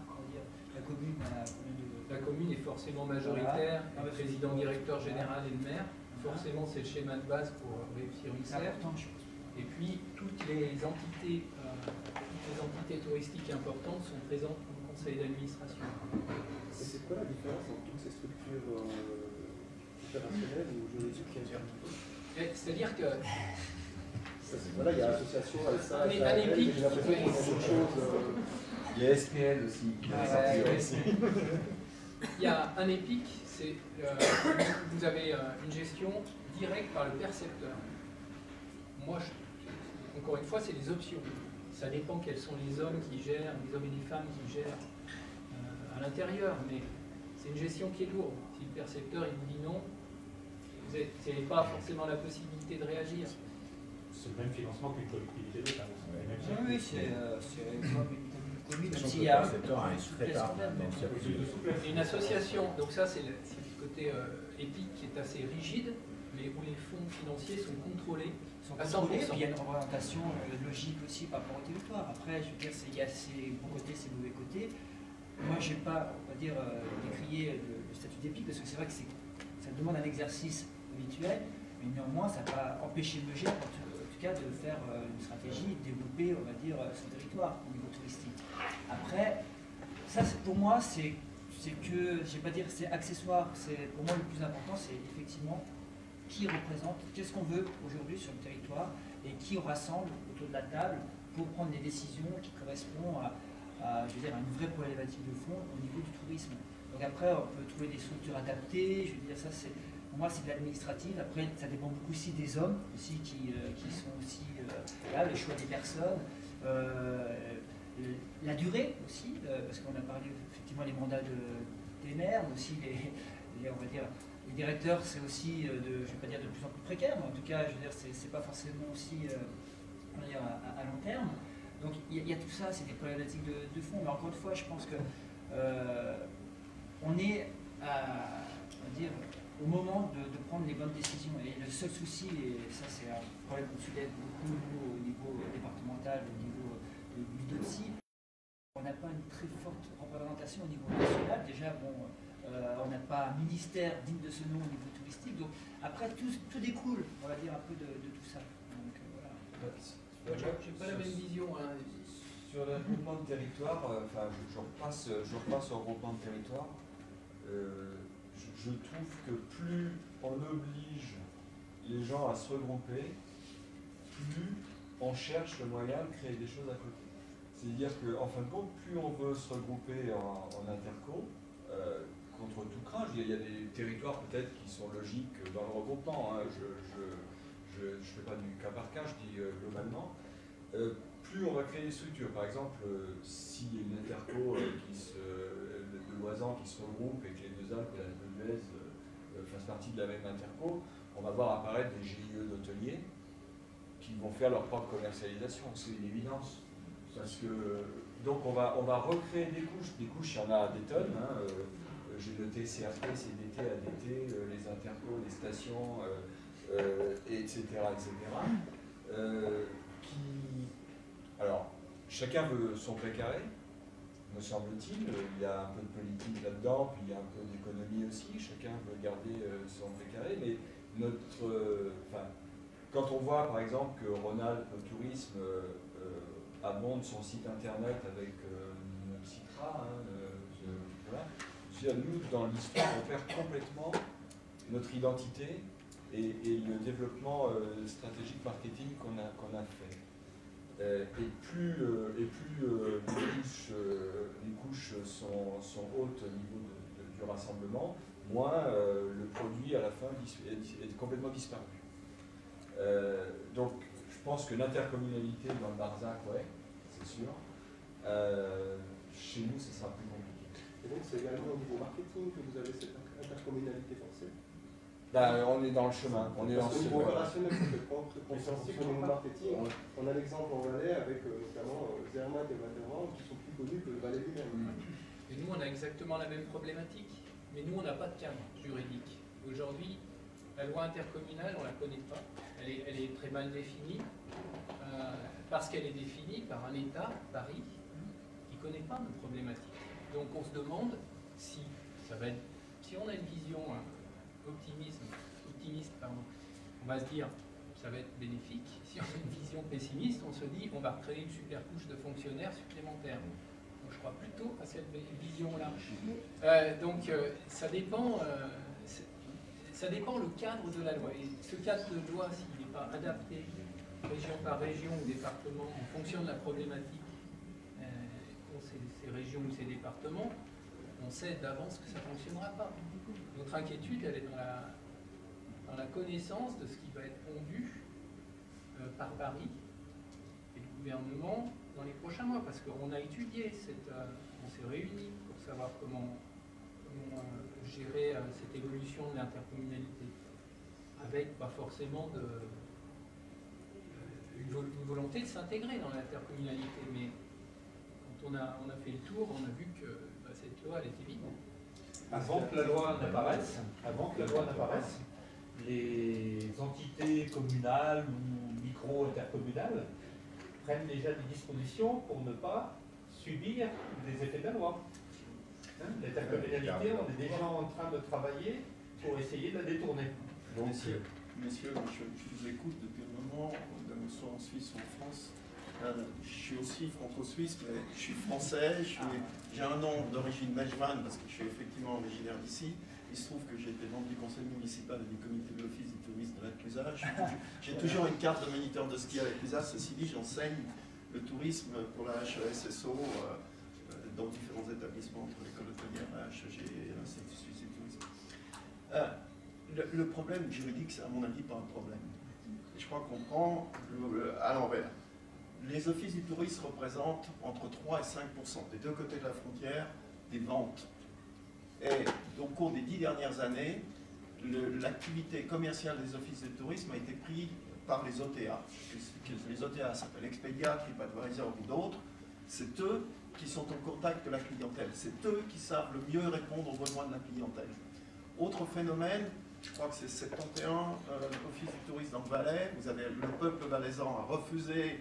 la commune a combien de... La commune est forcément majoritaire, voilà. le président, directeur général et le maire. Forcément, c'est le schéma de base pour réussir une SEM. Et puis, toutes les entités touristiques importantes sont présentes dans le conseil d'administration. Et c'est quoi la différence entre toutes ces structures opérationnelles ou juridiques? C'est-à-dire que... Voilà, il y a l'association, ça, j'ai l'impression qu'il y a d'autres choses. Il y a SPL aussi. Il y a un EPIC, c'est vous avez une gestion directe par le percepteur. Moi, encore une fois, c'est des options. ça dépend quels sont les hommes qui gèrent, les hommes et les femmes qui gèrent à l'intérieur, mais c'est une gestion qui est lourde. Si le percepteur il vous dit non, vous n'avez pas forcément la possibilité de réagir. C'est le même financement qu'une collectivité locale. Oui, c'est comme une commune, Sachant s'il que y a le percepteur a une très souplesse part quand même. dans le circuit. Et une association, donc ça c'est le côté éthique qui est assez rigide, mais où les fonds financiers sont contrôlés. Ils sont À contrôlés, 100%. puis il y a une représentation logique aussi par rapport au territoire. Après, je veux dire, il y a ses bons côtés, ses mauvais côtés. Moi, je n'ai pas, on va dire, décrié le statut d'EPIC, parce que c'est vrai que ça demande un exercice habituel, mais néanmoins, ça n'a pas empêché le GER, en tout cas, de faire une stratégie et de développer, on va dire, son territoire au niveau touristique. Après, ça, pour moi, c'est que, je ne vais pas dire que c'est accessoire, pour moi, le plus important, c'est effectivement qui représente, qu'est-ce qu'on veut aujourd'hui sur le territoire et qui on rassemble autour de la table pour prendre des décisions qui correspondent à, je veux dire, à une vraie problématique de fond au niveau du tourisme. Donc après, on peut trouver des structures adaptées, je veux dire, ça c'est, pour moi c'est de l'administratif. Après, ça dépend beaucoup aussi des hommes aussi qui sont aussi là, les choix des personnes, la durée aussi, parce qu'on a parlé effectivement des mandats des maires, mais aussi on va dire, les directeurs, c'est aussi, je ne vais pas dire de plus en plus précaire, mais en tout cas, je veux dire, c'est pas forcément aussi on va dire, à long terme. Donc il y a tout ça, c'est des problématiques de fond. Mais encore une fois, je pense que on est on va dire, au moment de prendre les bonnes décisions. Et le seul souci, et ça c'est un problème qu'on soulève beaucoup au niveau départemental, au niveau du DOTSI, on n'a pas une très forte représentation au niveau national. Déjà, bon, on n'a pas un ministère digne de ce nom au niveau touristique. Donc après, tout découle, on va dire, un peu de tout ça. Donc voilà. Je n'ai pas la même vision. Hein. Sur le regroupement de territoire, enfin, je repasse au regroupement de territoire. Je trouve que plus on oblige les gens à se regrouper, plus on cherche le moyen de créer des choses à côté. C'est-à-dire qu'en fin de compte, plus on veut se regrouper en interco, contre tout craint, il y a des territoires peut-être qui sont logiques dans le regroupement. Hein. Je ne fais pas du cas par cas, je dis globalement. Plus on va créer des structures. Par exemple, s'il y a une interco de Loisan qui se regroupe et que les deux Alpes et la Beluez fassent partie de la même interco, on va voir apparaître des GIE d'hôteliers qui vont faire leur propre commercialisation. C'est une évidence. Parce que, donc on va recréer des couches, il y en a des tonnes. Hein, j'ai noté CRT, CDT, ADT, les intercos, les stations, etc. Alors, chacun veut son précaré, me semble-t-il. Il y a un peu de politique là-dedans, puis il y a un peu d'économie aussi. Chacun veut garder son précaré, mais quand on voit par exemple que Rhône-Alpes Tourisme abonde son site internet avec notre Citra, voilà. Nous, dans l'histoire, on perd complètement notre identité et le développement stratégique marketing qu'on a fait. Et plus les couches sont hautes au niveau du rassemblement, moins le produit à la fin est complètement disparu. Donc je pense que l'intercommunalité dans le Barzac, ouais, c'est sûr. Chez nous, ce sera plus compliqué. Et donc c'est également au niveau marketing que vous avez cette intercommunalité pensée? On est dans le chemin. On est dans Parce ce qu'au niveau chemin. opérationnel, c'est peut-être compréhensible au niveau marketing. On a l'exemple en Valais avec notamment Zermatt et Val-de-Rance qui sont plus connus que le Valais lui-même. Et nous, on a exactement la même problématique, mais nous, on n'a pas de cadre juridique. Aujourd'hui, la loi intercommunale, on ne la connaît pas. Elle est très mal définie, parce qu'elle est définie par un État, Paris, qui ne connaît pas nos problématiques. Donc on se demande si on a une vision optimiste, on va se dire ça va être bénéfique. Si on a une vision pessimiste, on se dit on va créer une super couche de fonctionnaires supplémentaires. Donc je crois plutôt à cette vision-là. Ça dépend le cadre de la loi. Et ce cadre de loi, s'il n'est pas adapté région par région ou département en fonction de la problématique qu'ont ces régions ou ces départements, on sait d'avance que ça ne fonctionnera pas. Notre inquiétude, elle est dans la connaissance de ce qui va être pondu par Paris et le gouvernement dans les prochains mois, parce qu'on a étudié, on s'est réunis pour savoir comment gérer cette évolution de l'intercommunalité, avec pas forcément une volonté de s'intégrer dans l'intercommunalité, mais quand on a fait le tour, on a vu que cette loi, elle était vide. Avant que la loi n'apparaisse, les entités communales ou micro-intercommunales prennent déjà des dispositions pour ne pas subir les effets de la loi. L'intercommunalité, on est déjà en train de travailler pour essayer de la détourner. Donc, messieurs, je vous écoute depuis un moment, soit en Suisse ou en France. Je suis aussi franco-suisse, mais je suis français, j'ai un nom d'origine mejvane parce que je suis effectivement originaire d'ici. Il se trouve que j'ai été membre du conseil municipal et du comité de l'office du tourisme de la Clusaz. J'ai toujours une carte de moniteur de ski à la Clusaz. Ceci dit, j'enseigne le tourisme pour la HESSO dans différents établissements, entre l'école hôtelière, la HEG et l'Institut suisse du tourisme. Le problème juridique, c'est à mon avis pas un problème. Je crois qu'on prend à l'envers. Les offices du tourisme représentent entre 3 et 5% des deux côtés de la frontière des ventes. Et au cours des 10 dernières années, l'activité commerciale des offices de tourisme a été prise par les OTA. Les OTA s'appellent Expedia, TripAdvisor ou d'autres. C'est eux qui sont en contact de la clientèle. C'est eux qui savent le mieux répondre aux besoins de la clientèle. Autre phénomène, je crois que c'est 71 offices du tourisme dans le Valais. Vous avez le peuple valaisan a refusé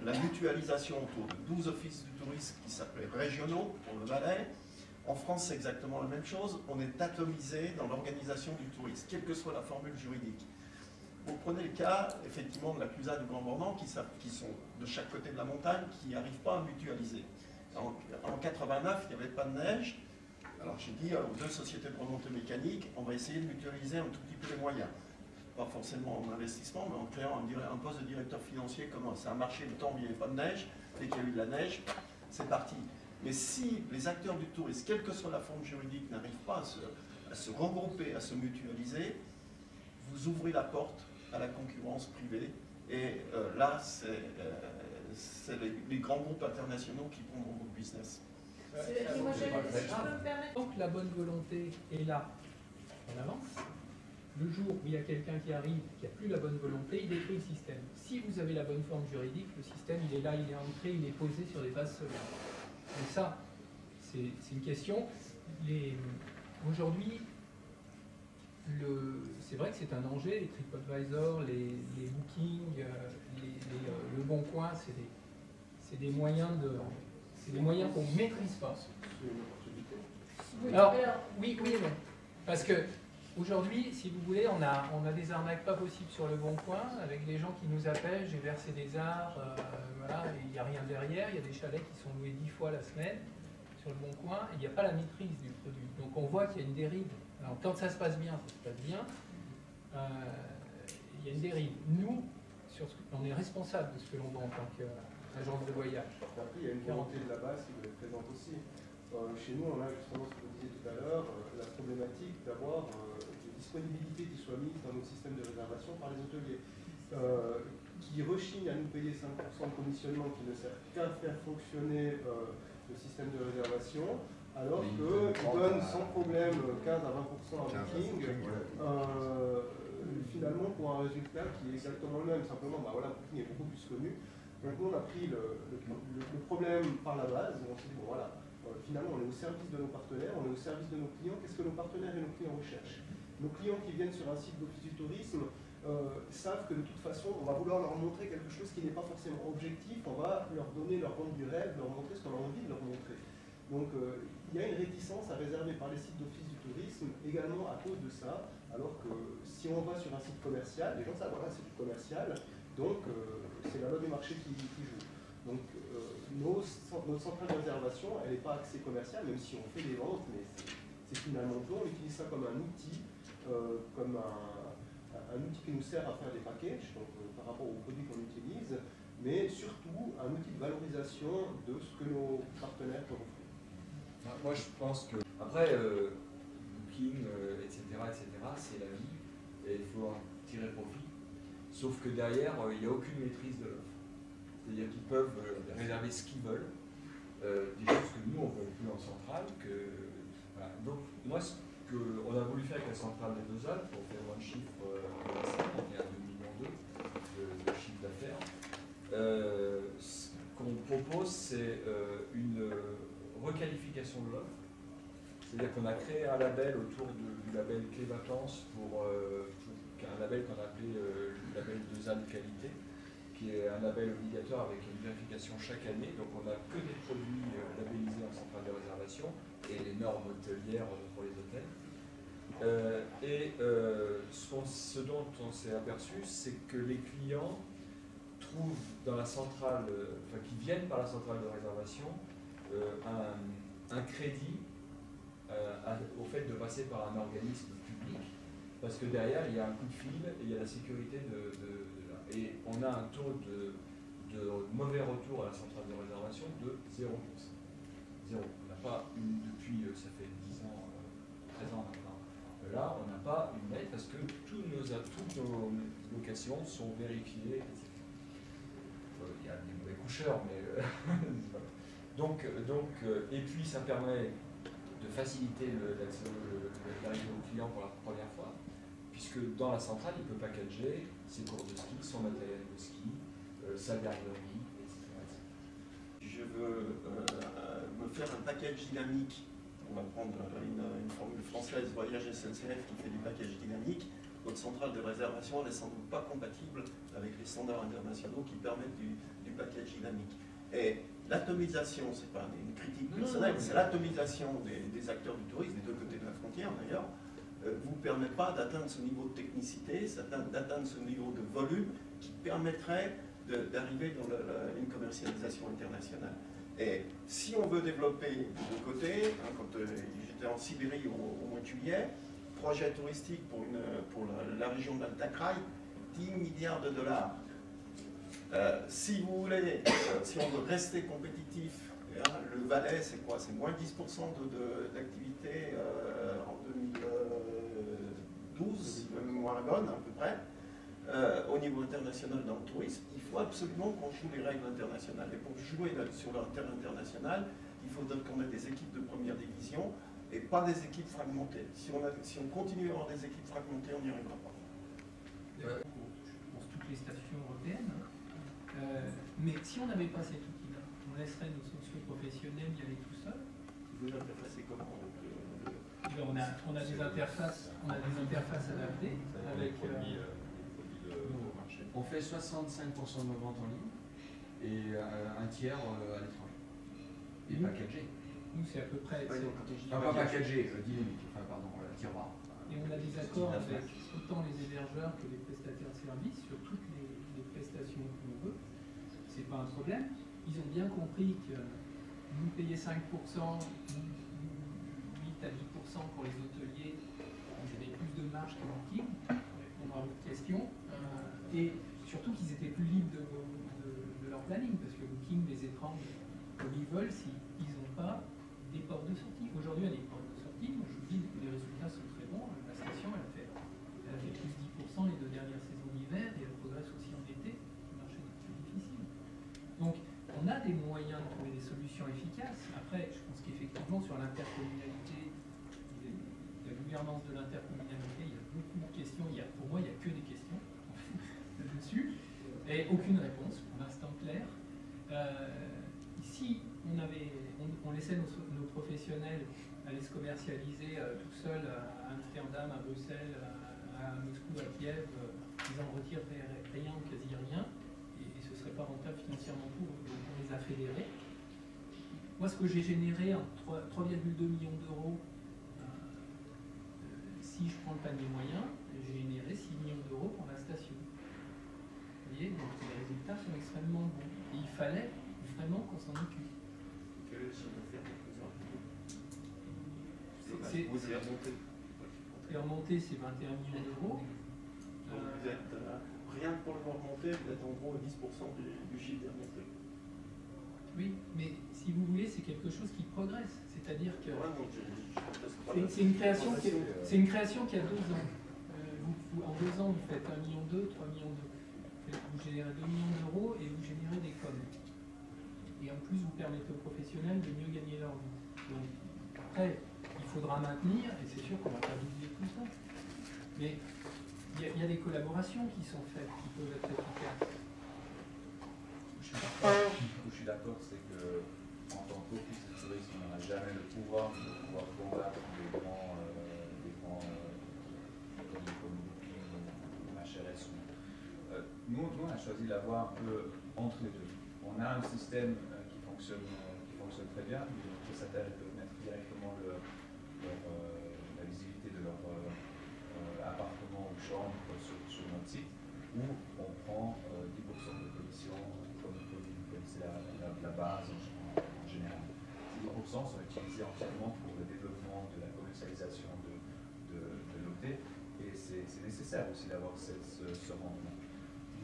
la mutualisation autour de 12 offices du tourisme qui s'appelaient régionaux pour le Valais. En France, c'est exactement la même chose. On est atomisé dans l'organisation du tourisme, quelle que soit la formule juridique. Vous prenez le cas, effectivement, de la Clusaz du Grand Bornand, qui sont de chaque côté de la montagne, qui n'arrivent pas à mutualiser. En 89, il n'y avait pas de neige. Alors j'ai dit aux deux sociétés de remontée mécanique, on va essayer de mutualiser un tout petit peu les moyens. Pas forcément en investissement, mais en créant un poste de directeur financier. Comment ça a marché le temps où il n'y avait pas de neige, dès qu'il y a eu de la neige, c'est parti. Mais si les acteurs du tourisme, quelle que soit la forme juridique, n'arrivent pas à se regrouper, à se mutualiser, vous ouvrez la porte à la concurrence privée. Et là, c'est les grands groupes internationaux qui prendront votre business. Donc la bonne volonté est là, on avance. Le jour où il y a quelqu'un qui arrive, qui n'a plus la bonne volonté, il détruit le système. Si vous avez la bonne forme juridique, le système il est là, il est ancré, il est posé sur des bases solides. Et ça, c'est une question. Aujourd'hui, c'est vrai que c'est un danger, les TripAdvisor, les bookings, le Bon Coin, c'est des moyens qu'on ne maîtrise pas. Alors, oui et non. Parce que aujourd'hui, si vous voulez, on a des arnaques pas possibles sur le Bon Coin, avec des gens qui nous appellent, j'ai versé des arts, voilà, il n'y a rien derrière, il y a des chalets qui sont loués 10 fois la semaine sur le Bon Coin, et il n'y a pas la maîtrise du produit. Donc on voit qu'il y a une dérive. Alors quand ça se passe bien, ça se passe bien, il y a une dérive. Nous, on est responsable de ce que l'on vend en tant qu'agence de voyage. Après, il y a une volonté de la base qui doit être présente aussi. Chez nous, on a justement ce que vous disiez tout à l'heure, la problématique d'avoir une disponibilité qui soit mise dans nos systèmes de réservation par les hôteliers, qui rechignent à nous payer 5% de commissionnement qui ne sert qu'à faire fonctionner le système de réservation, alors qu'ils donnent sans problème 15 à 20% en booking, finalement pour un résultat qui est exactement le même. Simplement, bah voilà, booking est beaucoup plus connu. Donc nous, on a pris le problème par la base, et on s'est dit, bon voilà, finalement on est au service de nos partenaires, on est au service de nos clients. Qu'est-ce que nos partenaires et nos clients recherchent? Nos clients qui viennent sur un site d'office du tourisme savent que de toute façon, on va vouloir leur montrer quelque chose qui n'est pas forcément objectif, on va leur donner leur vente du rêve, leur montrer ce qu'on a envie de leur montrer. Donc il y a une réticence à réserver par les sites d'office du tourisme également à cause de ça, alors que si on va sur un site commercial, les gens savent, voilà, c'est du commercial, donc c'est la loi du marché qui joue. Donc notre centrale de réservation, elle n'est pas axée commerciale, même si on fait des ventes, mais c'est finalement peu, on utilise ça comme un outil, comme un outil qui nous sert à faire des packages, donc, par rapport aux produits qu'on utilise, mais surtout un outil de valorisation de ce que nos partenaires peuvent offrir. Moi je pense que, après, booking, etc., c'est la vie, et il faut en tirer profit, sauf que derrière, il n'y a aucune maîtrise de l'offre. C'est-à-dire qu'ils peuvent réserver ce qu'ils veulent, des choses que nous on ne veut plus en centrale. Voilà. Donc moi, ce qu'on a voulu faire avec la centrale des Deux Alpes, pour faire un chiffre, on est à 2,2 millions de chiffre d'affaires. Ce qu'on propose, c'est une requalification de l'offre. C'est-à-dire qu'on a créé un label autour du label Clé Vacances un label qu'on a appelé le label Deux Alpes Qualité, qui est un label obligatoire avec une vérification chaque année. Donc on n'a que des produits labellisés en centrale de réservation et les normes hôtelières pour les hôtels. Ce dont on s'est aperçu, c'est que les clients trouvent dans la centrale, qui viennent par la centrale de réservation, un crédit au fait de passer par un organisme public, parce que derrière il y a un coup de fil et il y a la sécurité et on a un taux de mauvais retour à la centrale de réservation de 0%. Zéro. On n'a pas une depuis, ça fait 10 ans, 13 ans maintenant. Là, on n'a pas une aide parce que toutes nos locations sont vérifiées, etc. Il y a des mauvais coucheurs, mais voilà. Donc, et puis ça permet de faciliter l'arrivée au client pour la première fois, puisque dans la centrale, il peut packager ses cours de ski, son matériel de ski, sa garderie, etc. Je veux me faire un package dynamique. On va prendre une formule française, Voyage SNCF, qui fait du package dynamique. Votre centrale de réservation n'est sans doute pas compatible avec les standards internationaux qui permettent du package dynamique. Et l'atomisation, c'est pas une critique personnelle, c'est l'atomisation des acteurs du tourisme, des deux côtés de la frontière d'ailleurs, vous permet pas d'atteindre ce niveau de technicité, d'atteindre ce niveau de volume qui permettrait d'arriver dans une commercialisation internationale. Et si on veut développer les deux côtés, quand j'étais en Sibérie au mois de juillet, projet touristique pour la région d'Altakraï, 10 milliards de dollars. Si vous voulez, si on veut rester compétitif, le Valais, c'est quoi? C'est moins 10% d'activité en 2012, moins bonne à peu près. Au niveau international dans le tourisme, il faut absolument qu'on joue les règles internationales. Et pour jouer sur le terrain international, il faudrait qu'on ait des équipes de première division et pas des équipes fragmentées. Si on continue à avoir des équipes fragmentées, on n'y arrivera pas. Pour toutes les stations européennes. Mais si on n'avait pas cet outil-là, on laisserait nos socio-professionnels y aller tout seuls. Vous l'interfacez comment? On a des interfaces adaptées avec. On fait 65% de nos ventes en ligne et un tiers à l'étranger. Et packagé. Nous, c'est à peu près. Pas packagé, dynamique, pardon, tiroir. Et on a des accords avec autant les hébergeurs que les prestataires de services sur toutes les prestations qu'on veut. C'est pas un problème. Ils ont bien compris que vous payez 5%, 8 à 10% pour les hôteliers, vous avez plus de marge que Booking, pour répondre à votre question. Et surtout qu'ils étaient plus libres de leur planning, parce que Booking les étrangle comme ils veulent s'ils n'ont pas des portes de sortie. Aujourd'hui, il y a des portes de sortie. Moi, je vous dis que les résultats sont très bons. La station, elle a fait plus 10% les 2 dernières saisons d'hiver et elle progresse aussi en été. Le marché est plus difficile. Donc, on a des moyens de trouver des solutions efficaces. Après, je pense qu'effectivement, sur l'intercommunalité, la gouvernance de l'intercommunalité, il y a beaucoup de questions. Pour moi, il n'y a que des questions là-dessus. Et aucune réponse, pour l'instant claire. Si on laissait nos professionnels aller se commercialiser tout seuls à Amsterdam, à Bruxelles, à Moscou, à Kiev, ils en retireraient rien ou quasi rien, et ce ne serait pas rentable financièrement pour eux. Donc on les a fédérés. Moi, ce que j'ai généré en 3,2 millions d'euros, si je prends le panier moyen, j'ai généré 6 millions d'euros pour la station. Vous voyez, donc les résultats sont extrêmement bons. Et il fallait vraiment qu'on s'en occupe. Quel est le chiffre d'affaires que vous avez remonté? Et remonté, c'est 21 millions d'euros. Donc vous êtes, rien que pour le remonter, vous êtes en gros à 10% du chiffre remonté. Oui, mais si vous voulez, c'est quelque chose qui progresse. C'est-à-dire que c'est une création qui a 2 ans. En 2 ans, vous faites 1,2 million, 3,2 millions. Vous générez 2 millions d'euros et vous générez des coms. Et en plus, vous permettez aux professionnels de mieux gagner leur vie. Donc, après, il faudra maintenir, et c'est sûr qu'on ne va pas doubler tout ça. Mais il y a des collaborations qui sont faites, qui peuvent être efficaces. Je suis d'accord, c'est que en tant qu'office de tourisme, on n'a jamais le pouvoir de pouvoir combattre des grands comme Booking ou HRS. Nous, on a choisi d'avoir un peu entre les deux. On a un système qui fonctionne très bien. Les prestataires peuvent mettre directement la visibilité de leur appartement ou chambre sur notre site, où on prend 10% de commission, comme vous connaissez la base en général. Ces 10% sont utilisés entièrement pour le développement de la commercialisation de l'OT, et c'est nécessaire aussi d'avoir ce rendement.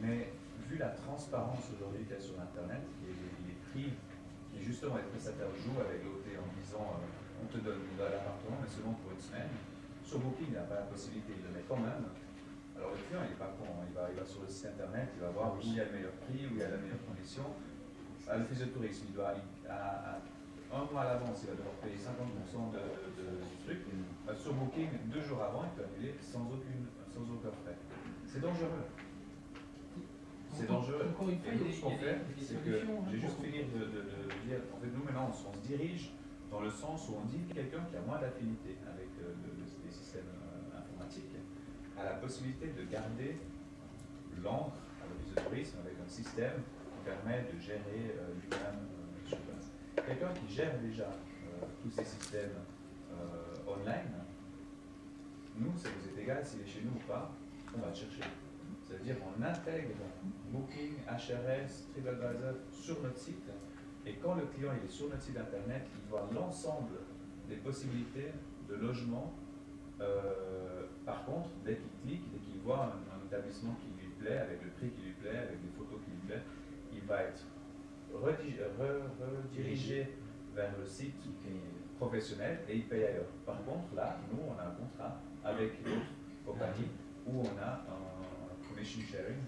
Mais vu la transparence aujourd'hui qu'il y a sur Internet, les prix, et justement les prestataires jouent avec l'OT en disant on te donne l'appartement, mais seulement pour une semaine. Sur Booking, il n'a pas la possibilité, il le met quand même. Alors le client, il n'est pas con, il va sur le site Internet, il va voir où il y a le meilleur prix, où il y a la meilleure condition. À l'office de tourisme, il doit, un mois à l'avance, il va devoir payer 50% du truc. Sur Booking, 2 jours avant, il peut annuler sans aucun frais. C'est dangereux. C'est dangereux. Et nous, ce qu'on fait, c'est que, j'ai juste fini de dire, en fait, nous maintenant, on se dirige dans le sens où on dit que quelqu'un qui a moins d'affinité avec les systèmes informatiques a la possibilité de garder l'encre à l'office de tourisme avec un système qui permet de gérer lui-même sur place. Quelqu'un qui gère déjà tous ces systèmes online, nous, ça nous est égal s'il est chez nous ou pas, on va le chercher. C'est-à-dire qu'on intègre Booking, HRS, TripAdvisor sur notre site, et quand le client est sur notre site internet, il voit l'ensemble des possibilités de logement. Par contre, dès qu'il clique, dès qu'il voit un établissement qui lui plaît, avec le prix qui lui plaît, avec les photos qui lui plaît, il va être redirigé vers le site professionnel et il paye ailleurs. Par contre, là, nous, on a un contrat avec l'autre compagnie où on a un commission sharing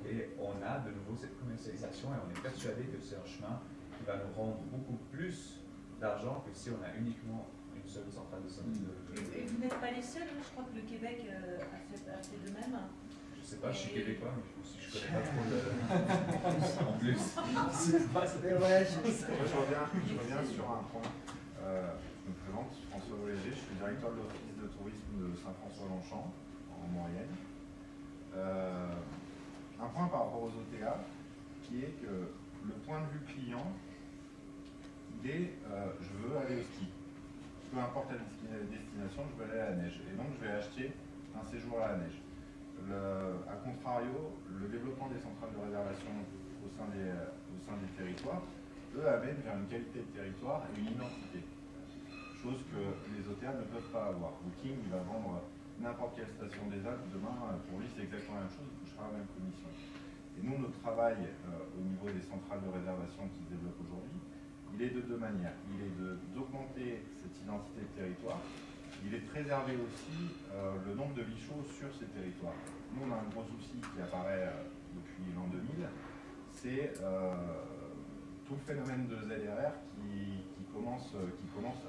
et on a de nouveau cette commercialisation et on est persuadé que c'est un chemin qui va nous rendre beaucoup plus d'argent que si on a uniquement une seule centrale de santé. Et vous n'êtes pas les seuls, je crois que le Québec a fait de même. Je sais pas, je suis québécois, mais je connais pas trop le... en plus. Je reviens sur un point. Je me présente, François Voléger, je suis directeur de l'Office de tourisme de Saint-François-Longchamp, en Maurienne. Un point par rapport aux OTA, qui est que le point de vue client, il est je veux aller au ski. Peu importe la destination, je veux aller à la neige. Et donc je vais acheter un séjour à la neige. A contrario, le développement des centrales de réservation au sein des territoires, eux amènent vers une qualité de territoire et une identité. Chose que les OTA ne peuvent pas avoir. Booking, il va vendre n'importe quelle station des Alpes, demain, pour lui, c'est exactement la même chose, il touchera la même commission. Et nous, notre travail au niveau des centrales de réservation qui se développent aujourd'hui, il est de deux manières. Il est d'augmenter cette identité de territoire. Il est de préserver aussi le nombre de lits chauds sur ces territoires. Nous, on a un gros souci qui apparaît depuis l'an 2000, c'est tout le phénomène de ZRR qui commence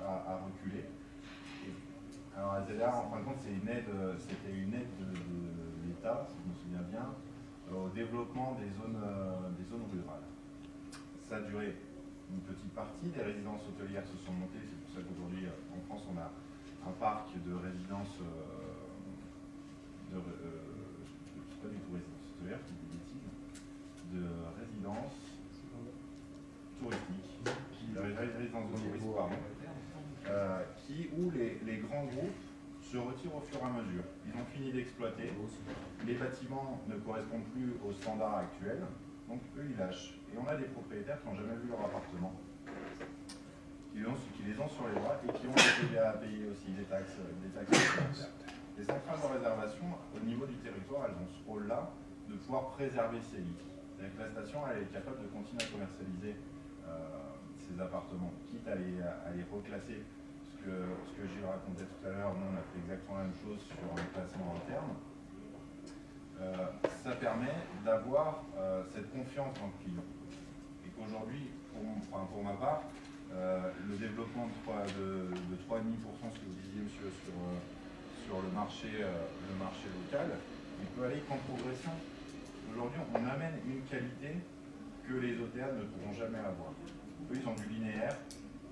à reculer. Alors la ZRR, en fin de compte, c'était une aide de l'État, si je me souviens bien, au développement des zones rurales. Ça a duré une petite partie, des résidences hôtelières se sont montées, c'est pour ça qu'aujourd'hui en France on a un parc de résidences, c'est pas du tout résidence hôtelière, c'est des bêtises, de résidences touristiques, résidences de tourisme, pardon, où les grands groupes se retirent au fur et à mesure. Ils ont fini d'exploiter, les bâtiments ne correspondent plus aux standards actuels, donc eux ils lâchent. Et on a des propriétaires qui n'ont jamais vu leur appartement, qui les ont sur les bras et qui ont été à payer aussi des taxes supplémentaires. Les centrales de réservation, au niveau du territoire, elles ont ce rôle-là de pouvoir préserver ces lits. C'est-à-dire que la station, elle est capable de continuer à commercialiser ces appartements, quitte à les reclasser. Ce que j'ai raconté tout à l'heure, nous on a fait exactement la même chose sur un classement interne. ça permet d'avoir cette confiance dans le client. Et qu'aujourd'hui, pour ma part, le développement de 3,5%, ce que vous disiez, monsieur, sur le marché local, il peut aller qu'en progression. Aujourd'hui, on amène une qualité que les OTA ne pourront jamais avoir. Eux, ils ont du linéaire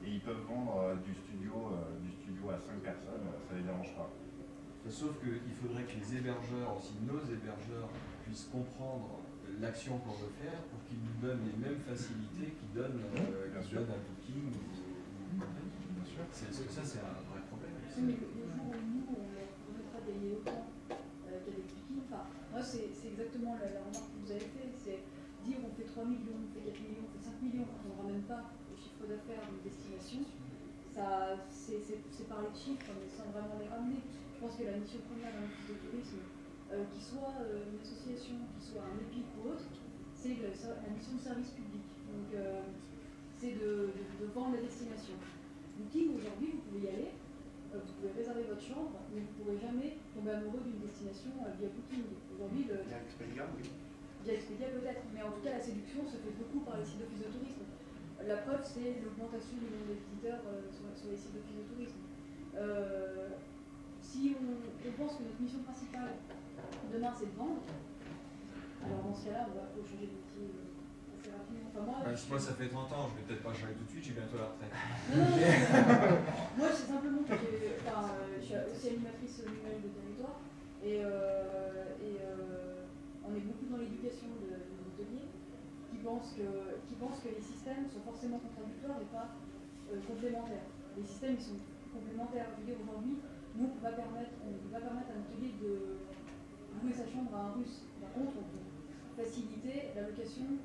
et ils peuvent vendre du studio à 5 personnes, ça ne les dérange pas. Sauf qu'il faudrait que les hébergeurs, aussi nos hébergeurs, puissent comprendre l'action qu'on veut faire pour qu'ils nous donnent les mêmes facilités qu'ils donnent à Booking ou compagnie. Bien sûr. Ça, c'est un vrai problème. Oui, mais le jour où nous, on leur permettra de gagner autant qu'avec Booking, enfin, moi, c'est exactement la remarque que vous avez faite, c'est dire on fait 3 millions, on fait 4 millions, on fait 5 millions, quand on ne ramène pas le chiffre d'affaires d'une destination, c'est parler de chiffres, mais sans vraiment les ramener. Je pense que la mission première d'un office de tourisme, qui soit une association, qui soit un EPIC ou autre, c'est la mission de service public. Donc, c'est de vendre la destination. Booking, aujourd'hui, vous pouvez y aller, vous pouvez réserver votre chambre, mais vous ne pourrez jamais tomber amoureux d'une destination via Booking. Aujourd'hui, Via Expedia, oui. Via Expedia peut-être, mais en tout cas, la séduction se fait beaucoup par les sites d'office de tourisme. La preuve, c'est l'augmentation du nombre de visiteurs sur les sites d'office de tourisme. Si on pense que notre mission principale demain, c'est de vendre, alors dans ce cas-là, il faut changer de métier assez rapidement. Enfin, moi, ça fait 30 ans, je vais peut-être pas changer tout de suite, j'ai bientôt la retraite. Non, moi, c'est simplement que je suis aussi animatrice numérique de territoire et on est beaucoup dans l'éducation de nos hôteliers qui pensent que les systèmes sont forcément contradictoires et pas complémentaires. Les systèmes, ils sont complémentaires. Je veux dire, aujourd'hui, nous, on ne peut pas permettre à un hôtelier de louer sa chambre à un russe. Par contre, on peut faciliter la location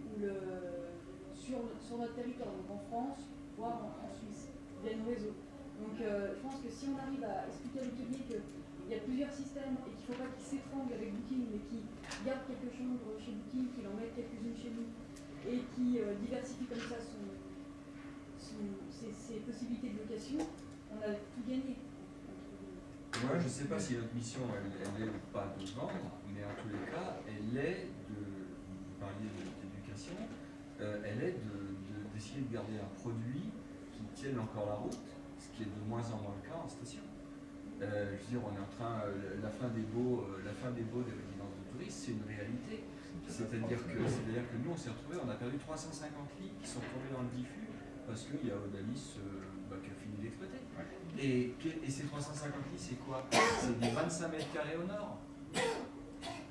sur notre territoire, donc en France, voire en Suisse, via nos réseaux. Donc, je pense que si on arrive à expliquer à l'hôtelier qu'il y a plusieurs systèmes et qu'il ne faut pas qu'il s'étrangle avec Booking, mais qu'il garde quelques chambres chez Booking, qu'il en mette quelques-unes chez nous, et qui diversifie comme ça ses possibilités de location, on a tout gagné. Moi, je ne sais pas si notre mission, elle est pas de vendre, mais en tous les cas, elle est vous parliez d'éducation, elle est d'essayer de garder un produit qui tienne encore la route, ce qui est de moins en moins le cas en station. Je veux dire, on est en train, la fin des baux des résidences de touristes, c'est une réalité. C'est-à-dire que nous, on s'est retrouvés, on a perdu 350 lits qui sont tombés dans le diffus parce qu'il y a Odalis qui a fini d'exploiter. Et ces 350 lits, c'est quoi? C'est des 25 mètres carrés au nord.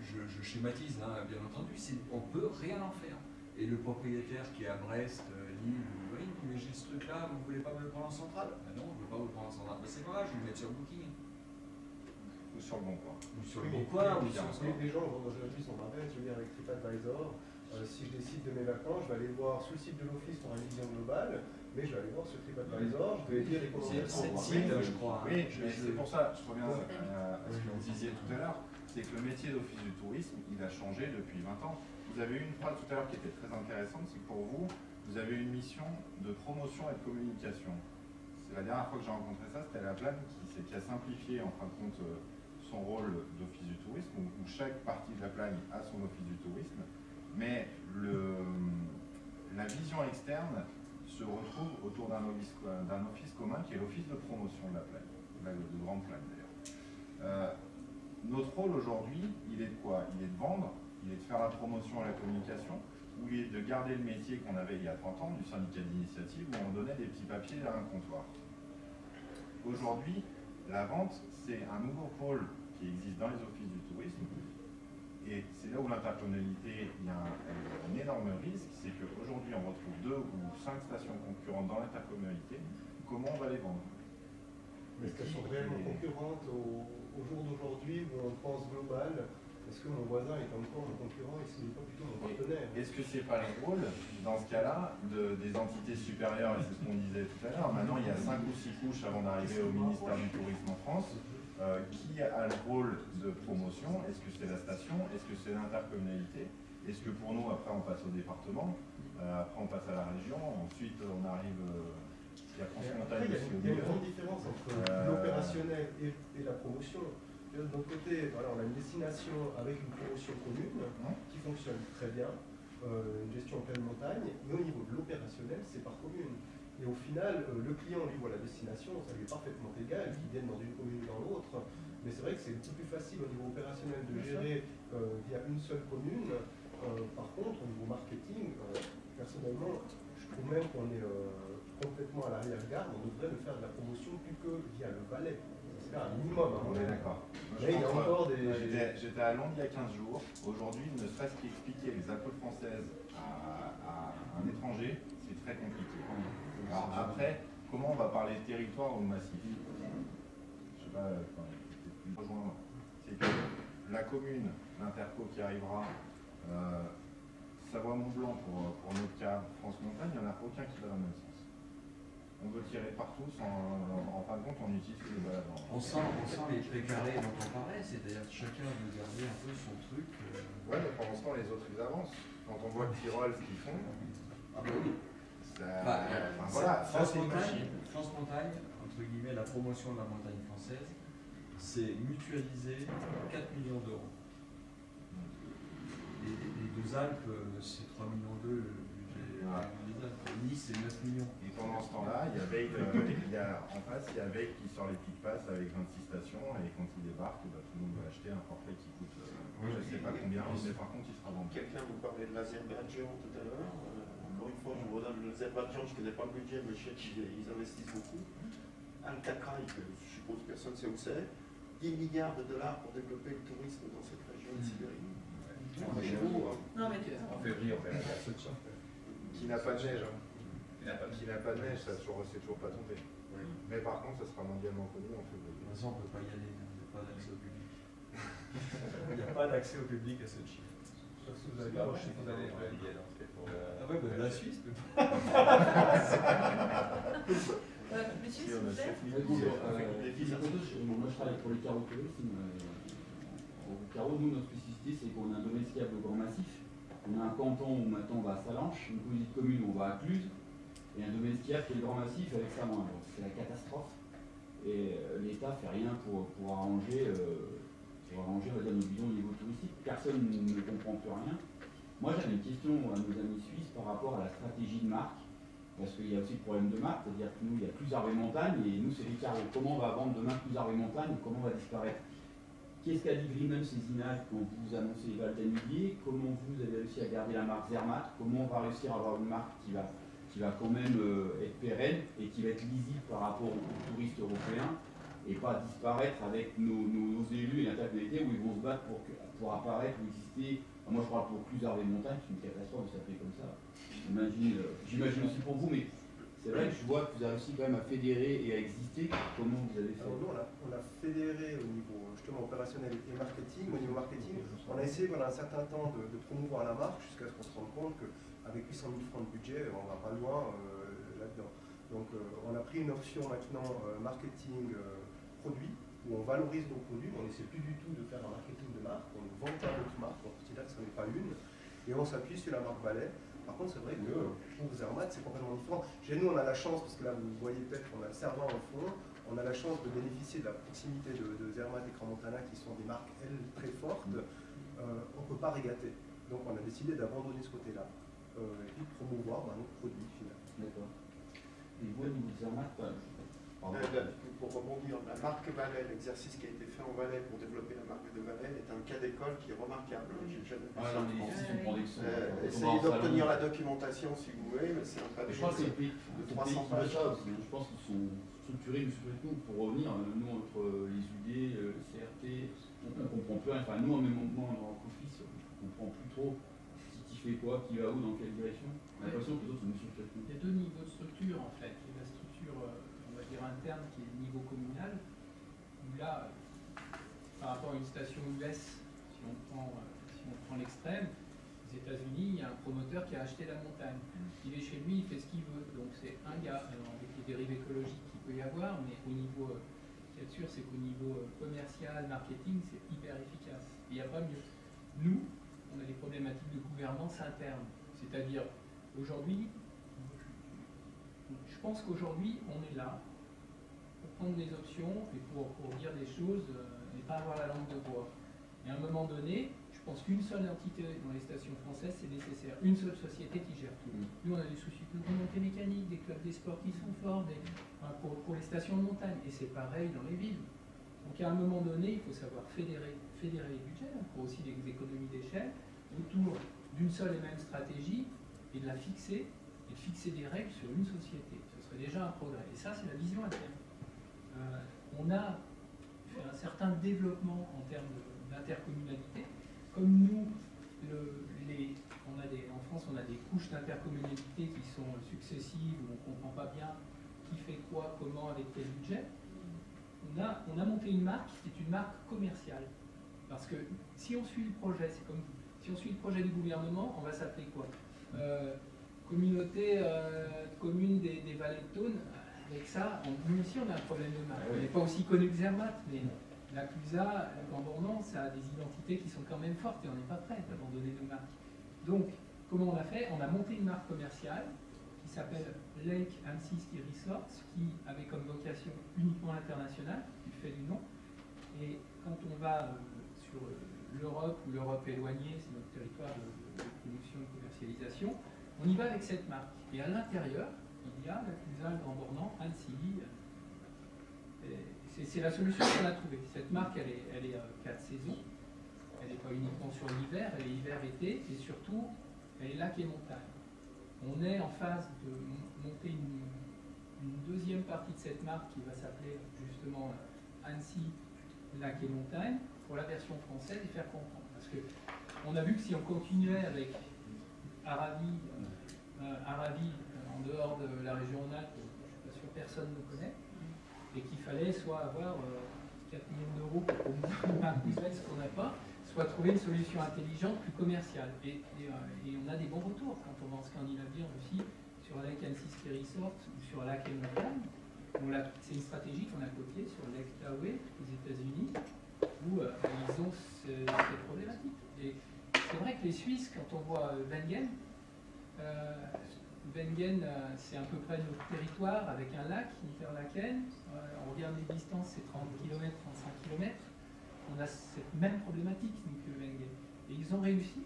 Je schématise, hein, bien entendu, on peut rien en faire. Et le propriétaire qui est à Brest dit, oui, mais j'ai ce truc-là, vous ne voulez pas me le prendre en centrale? Ah non, je ne veux pas vous le prendre en centrale. Ben, c'est pas grave, je vais le mettre sur Booking. Ou sur le bon coin. Ou sur le bon coin, ou sur les gens aujourd'hui sont pareils, je veux dire avec TripAdvisor, si je décide de mes vacances, je vais aller voir sur le site de l'office pour une vision globale, mais je vais aller voir sur TripAdvisor, je vais lire les recommandations. Je crois. Oui, c'est pour ça, je reviens à ce que vous disiez tout à l'heure, c'est que le métier d'office du tourisme, il a changé depuis 20 ans. Vous avez eu une phrase tout à l'heure qui était très intéressante, c'est que pour vous, vous avez une mission de promotion et de communication. C'est la dernière fois que j'ai rencontré ça, c'était la Plane qui a simplifié en fin de compte son rôle d'office du tourisme, où chaque partie de la Plane a son office du tourisme, mais la vision externe se retrouve autour d'un office commun qui est l'office de promotion de la Plane, de Grande Plane d'ailleurs. Notre rôle aujourd'hui, il est de quoi? Il est de vendre, il est de faire la promotion et la communication, ou il est de garder le métier qu'on avait il y a 30 ans, du syndicat d'initiative, où on donnait des petits papiers derrière un comptoir. Aujourd'hui, la vente, c'est un nouveau pôle qui existe dans les offices du tourisme, et c'est là où l'intercommunalité, il y a un énorme risque, c'est qu'aujourd'hui on retrouve 2 ou 5 stations concurrentes dans l'intercommunalité. Comment on va les vendre? Est-ce qu'elles sont réellement concurrentes au jour d'aujourd'hui où on pense global? Est-ce que mon voisin est encore mon concurrent et ce n'est pas plutôt mon partenaire? Est-ce que c'est pas le rôle, dans ce cas-là, des entités supérieures, et c'est ce qu'on disait tout à l'heure, maintenant il y a 5 ou 6 couches avant d'arriver au ministère du Tourisme en France, qui a le rôle de promotion? Est-ce que c'est la station? Est-ce que c'est l'intercommunalité? Est-ce que pour nous, après on passe au département, après on passe à la région, ensuite on arrive... Il y a une grande différence entre l'opérationnel et la promotion. De notre côté, voilà, on a une destination avec une promotion commune qui fonctionne très bien, une gestion en pleine montagne, mais au niveau de l'opérationnel, c'est par commune. Et au final, le client lui voit la destination, ça lui est parfaitement égal, qu'il vienne dans une commune ou dans l'autre, mais c'est vrai que c'est beaucoup plus facile au niveau opérationnel de gérer via une seule commune. Par contre, au niveau marketing, personnellement, je trouve même qu'on est complètement à l'arrière-garde, on devrait le faire de la promotion plus que via le Valais. C'est un minimum, hein, on est d'accord. Mais il y a encore des... J'étais à Londres il y a 15 jours. Aujourd'hui, ne serait-ce qu'expliquer les alcools françaises à un étranger, c'est très compliqué. Alors après, comment on va parler de territoire ou de massif? Je sais pas, rejoindre. C'est que la commune, l'interco qui arrivera, Savoie-Mont-Blanc pour notre cas, France-Montagne, il n'y en a aucun qui va dans le même sens. On veut tirer partout en fin de compte, on utilise les balades. On sent les précarés dont on parlait, c'est-à-dire que chacun veut garder un peu son truc. Ouais, mais pendant ce temps, les autres, ils avancent. Quand on voit le Tyrol, ce qu'ils font, voilà, ça c'est une machine. France-Montagne, entre guillemets, la promotion de la montagne française, c'est mutualiser 4 millions d'euros. Les deux Alpes, c'est 3,2 millions le budget. Nice, c'est 9 millions. Et pendant ce temps-là, il y a Veil, en face, il y a Veil qui sort les petites passes avec 26 stations, et quand il débarque, tout le monde va acheter un forfait qui coûte, je ne sais pas combien, mais par contre, il sera vendu. Quelqu'un vous parlait de l'Azerbaïdjan tout à l'heure. Encore une fois, je vous redonne l'Azerbaïdjan, je ne connais pas le budget, mais je sais qu'ils investissent beaucoup. Al-Takraï, que je suppose que personne ne sait où c'est, 10 milliards de dollars pour développer le tourisme dans cette région de Sibérie. Non, mais En février, on fait la Sochi. Qui n'a pas de neige, hein. Qui n'a pas de neige. C'est toujours pas tombé. Oui. Mais par contre, ça sera mondialement connu en février. De toute façon, on ne peut pas y aller, il n'y a pas d'accès au public. Il n'y a pas d'accès au public à Sochi. Sauf si vous allez approcher, vous allez y aller. Ah ouais, bah, la Suisse peut pas. Monsieur, s'il vous plaît. Moi, je travaille pour les carreaux tourisme. Au carreau, nous, notre spécificité, c'est qu'on a un domaine skiable au grand massif. On a un canton où maintenant on va à Salanches, une petite commune où on va à Cluse, et un domaine skiable qui est le grand massif avec Samoin. C'est la catastrophe. Et l'État ne fait rien pour arranger, on va dire, nos visions au niveau touristique. Personne ne comprend plus rien. Moi, j'avais une question à nos amis suisses par rapport à la stratégie de marque, parce qu'il y a aussi le problème de marque, c'est-à-dire que nous, il y a plus Harvey Montagne, et nous, c'est les carreaux. Comment on va vendre demain plus Harvey Montagne, comment on va disparaître? Qu'est-ce qu'a dit Grimmen Cézinal quand vous annoncez les Val d'Anillier? Comment vous avez réussi à garder la marque Zermatt? Comment on va réussir à avoir une marque qui va quand même être pérenne et qui va être lisible par rapport aux touristes européens et pas disparaître avec nos élus et l'intercommunalité où ils vont se battre pour apparaître ou exister? Moi, je parle pour plus Harvey Montagne, c'est une catastrophe de s'appeler comme ça. J'imagine aussi pour vous, mais c'est vrai que je vois que vous avez réussi quand même à fédérer et à exister. Comment vous avez fait? Alors nous, on a fédéré au niveau justement opérationnel et marketing. Au niveau marketing, on a essayé pendant un certain temps de promouvoir la marque jusqu'à ce qu'on se rende compte qu'avec 800 000 francs de budget, on ne va pas loin là-dedans. Donc on a pris une option maintenant marketing produit, où on valorise nos produits, on n'essaie plus du tout de faire un marketing de marque, on ne vend pas notre marque, on considère que ce n'est pas une, et on s'appuie sur la marque Valais. Par contre, c'est vrai que pour Zermatt, c'est complètement différent. Chez nous, on a la chance, parce que là, vous voyez peut-être qu'on a le Cervin au fond, on a la chance de bénéficier de la proximité de Zermatt et Crans-Montana, qui sont des marques, elles, très fortes. On ne peut pas régater. Donc, on a décidé d'abandonner ce côté-là et puis de promouvoir notre produit final. D'accord. Et vous, au niveau de Zermatt, pour rebondir, la marque Valais, l'exercice qui a été fait en Valais pour développer la marque de Valais est un cas d'école qui est remarquable. J'ai jamais vu ça. Essayez d'obtenir la documentation si vous voulez, mais c'est un pas de je pense que c'est de 300 pages. Je pense qu'ils sont structurés pour revenir. Nous, entre les UD, le CRT, on ne comprend plus rien. Enfin, nous, en même moment, dans l'office, on ne comprend plus trop qui fait quoi, qui va où, dans quelle direction. On a l'impression que les autres sont sur cette. Il y a deux niveaux de structure en fait. Il y a la structure interne qui est le niveau communal, où là, par rapport à une station US, si on prend l'extrême, aux États-Unis, il y a un promoteur qui a acheté la montagne. Il est chez lui, il fait ce qu'il veut. Donc c'est un gars, avec les dérives écologiques qu'il peut y avoir, mais au niveau, ce qu'il y a de sûr, c'est qu'au niveau commercial, marketing, c'est hyper efficace. Il n'y a pas mieux. Nous, on a des problématiques de gouvernance interne. C'est-à-dire, aujourd'hui, je pense qu'aujourd'hui, on est là pour prendre des options et pour dire des choses et pas avoir la langue de bois. Et à un moment donné, je pense qu'une seule entité dans les stations françaises, c'est nécessaire. Une seule société qui gère tout. Nous, on a des soucis de remontée mécanique, des clubs des sports qui sont forts, pour les stations de montagne. Et c'est pareil dans les villes. Donc à un moment donné, il faut savoir fédérer les budgets, pour aussi des économies d'échelle, autour d'une seule et même stratégie, et de la fixer, et de fixer des règles sur une société. Ce serait déjà un progrès. Et ça, c'est la vision à terme. On a fait un certain développement en termes d'intercommunalité. Comme nous, en France, on a des couches d'intercommunalité qui sont successives, où on ne comprend pas bien qui fait quoi, comment, avec quel budget. On a monté une marque qui est une marque commerciale. Parce que si on suit le projet, c'est comme si on suit le projet du gouvernement, on va s'appeler quoi? Communauté commune des vallées de Thône. Avec ça, nous aussi, on a un problème de marque. On n'est pas aussi connu que Zermatt, mais la CUSA, le Grand-Bornand, ça a des identités qui sont quand même fortes et on n'est pas prêt d'abandonner nos marques. Donc, comment on a fait? On a monté une marque commerciale qui s'appelle Lake Annecy Ski Resorts, qui avait comme vocation uniquement internationale, du fait du nom. Et quand on va sur l'Europe ou l'Europe éloignée, c'est notre territoire de production et de commercialisation, on y va avec cette marque. Et à l'intérieur, il y a la CUSA, le Grand-Bornand, Annecy. C'est la solution qu'on a trouvée. Cette marque, elle est à 4 saisons. Elle n'est pas uniquement sur l'hiver, elle est hiver-été, et surtout, elle est lac et montagne. On est en phase de monter une deuxième partie de cette marque qui va s'appeler justement Annecy, lac et montagne, pour la version française et faire comprendre. Parce qu'on a vu que si on continuait avec Aravis, en dehors de la région Rhône-Alpes, je ne suis pas sûr que personne ne connaît, et qu'il fallait soit avoir 4 millions d'euros pour promouvoir ce qu'on n'a pas, soit trouver une solution intelligente, plus commerciale. Et on a des bons retours quand on va en Scandinavie aussi, sur Lake Annecy Ski Resort ou sur Lac et Montagne. C'est une stratégie qu'on a copiée sur Lake Tahoe aux États-Unis, où ils ont cette problématique. Et c'est vrai que les Suisses, quand on voit Wengen, c'est à peu près notre territoire avec un lac, Interlaken. On regarde les distances, c'est 30 km, 35 km. On a cette même problématique que Wengen. Et ils ont réussi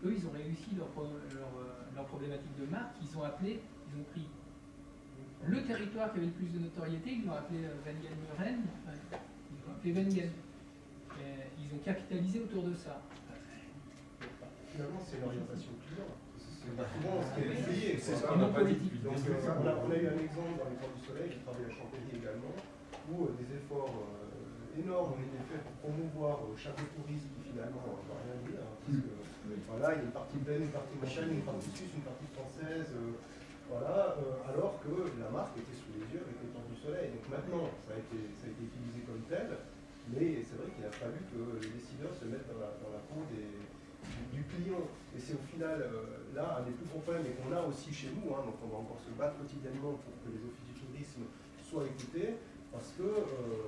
leur problématique de marque. Ils ont pris le territoire qui avait le plus de notoriété, ils l'ont appelé Wengen-Muren, ils l'ont appelé Wengen. Ils ont capitalisé autour de ça. Finalement, c'est l'orientation client. C'est souvent ce qui est essayé. C'est ce qu'on n'a pas dit depuis Donc, on a eu un exemple dans les Camps du Soleil, qui travaille à Champéry également, où des efforts énormes ont été faits pour promouvoir chaque tourisme qui finalement ne va rien dire. Parce que voilà, il y a une partie belge, une partie machin, une partie suisse, une partie française. Voilà, alors que la marque était sous les yeux avec les Camps du Soleil. Donc maintenant, ça a été utilisé comme tel, mais c'est vrai qu'il a fallu que les décideurs se mettent dans la peau du client. Et c'est au final, là, un des plus gros problèmes, et qu'on a aussi chez nous, donc on va encore se battre quotidiennement pour que les offices du tourisme soient écoutés, parce que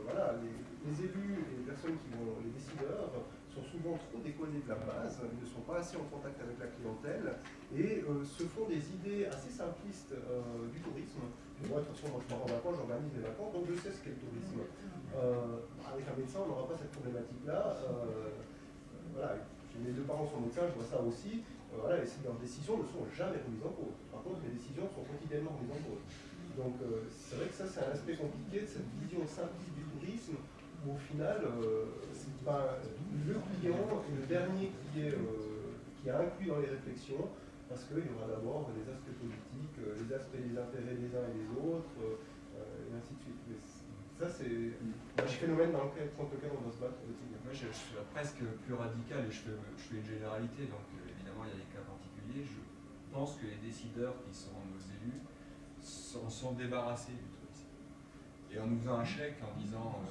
voilà, les élus et les personnes les décideurs sont souvent trop décollés de la base, ne sont pas assez en contact avec la clientèle, et se font des idées assez simplistes du tourisme. Moi, de toute façon, je pars en vacances, j'organise des vacances, donc je sais ce qu'est le tourisme. Avec un médecin, on n'aura pas cette problématique-là. Voilà, mes deux parents sont médecins, je vois ça aussi. Voilà, leurs décisions ne sont jamais remises en cause. Par contre, les décisions sont quotidiennement remises en cause. Donc, c'est vrai que ça, c'est un aspect compliqué de cette vision simpliste du tourisme, où au final, c'est pas le client est le dernier qui est inclus dans les réflexions, parce qu'il y aura d'abord les aspects politiques, les aspects des intérêts des uns et des autres, et ainsi de suite. Mais ça, c'est un phénomène contre lequel on doit se battre au quotidien. Moi, je suis presque plus radical et je fais une généralité, donc évidemment, il y a des cas particuliers. Je pense que les décideurs qui sont nos élus sont débarrassés du tourisme. Et en nous faisant un chèque en disant en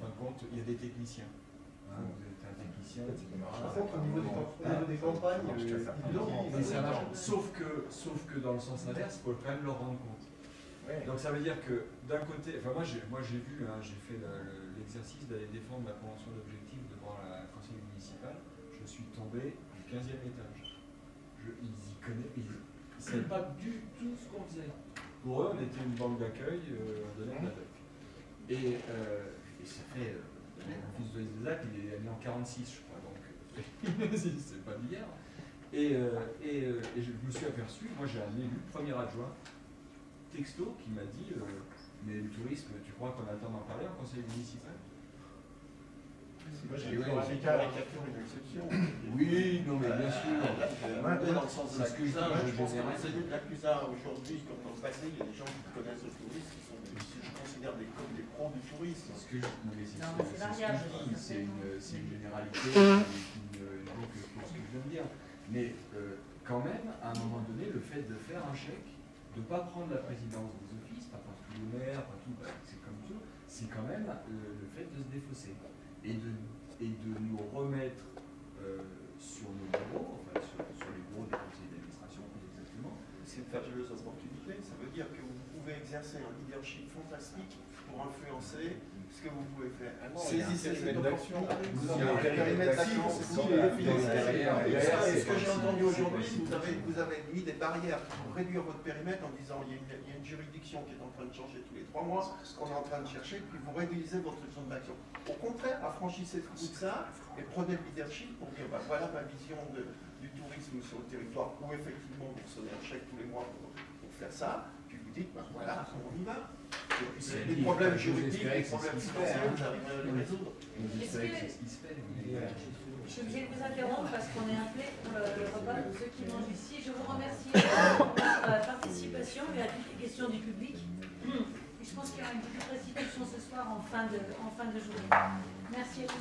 fin de compte, il y a des techniciens. Vous êtes un technicien, etc. Par contre, au niveau des campagnes, ça marche. Sauf que dans le sens inverse, il faut quand même leur rendre compte. Donc ça veut dire que d'un côté, enfin moi j'ai vu, j'ai fait l'exercice d'aller défendre ma convention d'objectif devant la conseil municipal. Je suis tombé du 15e étage. Ils y connaissent, ils ne savaient pas du tout ce qu'on faisait. Pour eux, on était une banque d'accueil, on donnait de la doc. Et ça fait L'office du tourisme des Alpes, il est né en 46, je crois, donc c'est pas d'hier. Et je me suis aperçu, moi j'ai un élu, premier adjoint, texto, qui m'a dit mais le tourisme, tu crois qu'on a le temps d'en parler en conseil municipal? Moi, j'ai une caricature, une exception. Oui, non, mais bien sûr. Dans le sens de l'accusat, je pense que général. l'enseignant de l'accusat aujourd'hui, comme dans le passé, il y a des gens qui connaissent le tourisme, qui sont, je considère comme des pros du tourisme. C'est ce que je dis, variable. c'est une généralité qui ne vaut que pour ce que je viens de dire. Mais quand même, à un moment donné, le fait de faire un chèque, de ne pas prendre la présidence des offices, pas par tous les maires, pas tout, c'est comme tout, c'est quand même le fait de se défausser. Et de nous remettre sur nos bureaux, enfin sur les bureaux des conseils d'administration, plus exactement. C'est une fabuleuse opportunité, ça veut dire que vous pouvez exercer un leadership fantastique pour influencer ce que vous pouvez faire. Saisissez cette opportunité. Ce que j'ai entendu aujourd'hui, vous avez mis des barrières pour réduire votre périmètre en disant il y a une juridiction qui est en train de changer tous les 3 mois, ce qu'on est en train de chercher, puis vous réduisez votre zone d'action. Au contraire, affranchissez tout ça et prenez le leadership pour dire voilà ma vision du tourisme sur le territoire, où effectivement vous recevez un chèque tous les mois pour faire ça, puis vous dites voilà, on y va. Et puis les problèmes juridiques, les problèmes financiers, vous arrivez à les résoudre. Je suis obligée de vous interrompre parce qu'on est appelé pour le repas de ceux qui mangent ici. Je vous remercie pour votre participation et à toutes les questions du public. Je pense qu'il y aura une petite restitution ce soir en fin de journée. Merci à tous.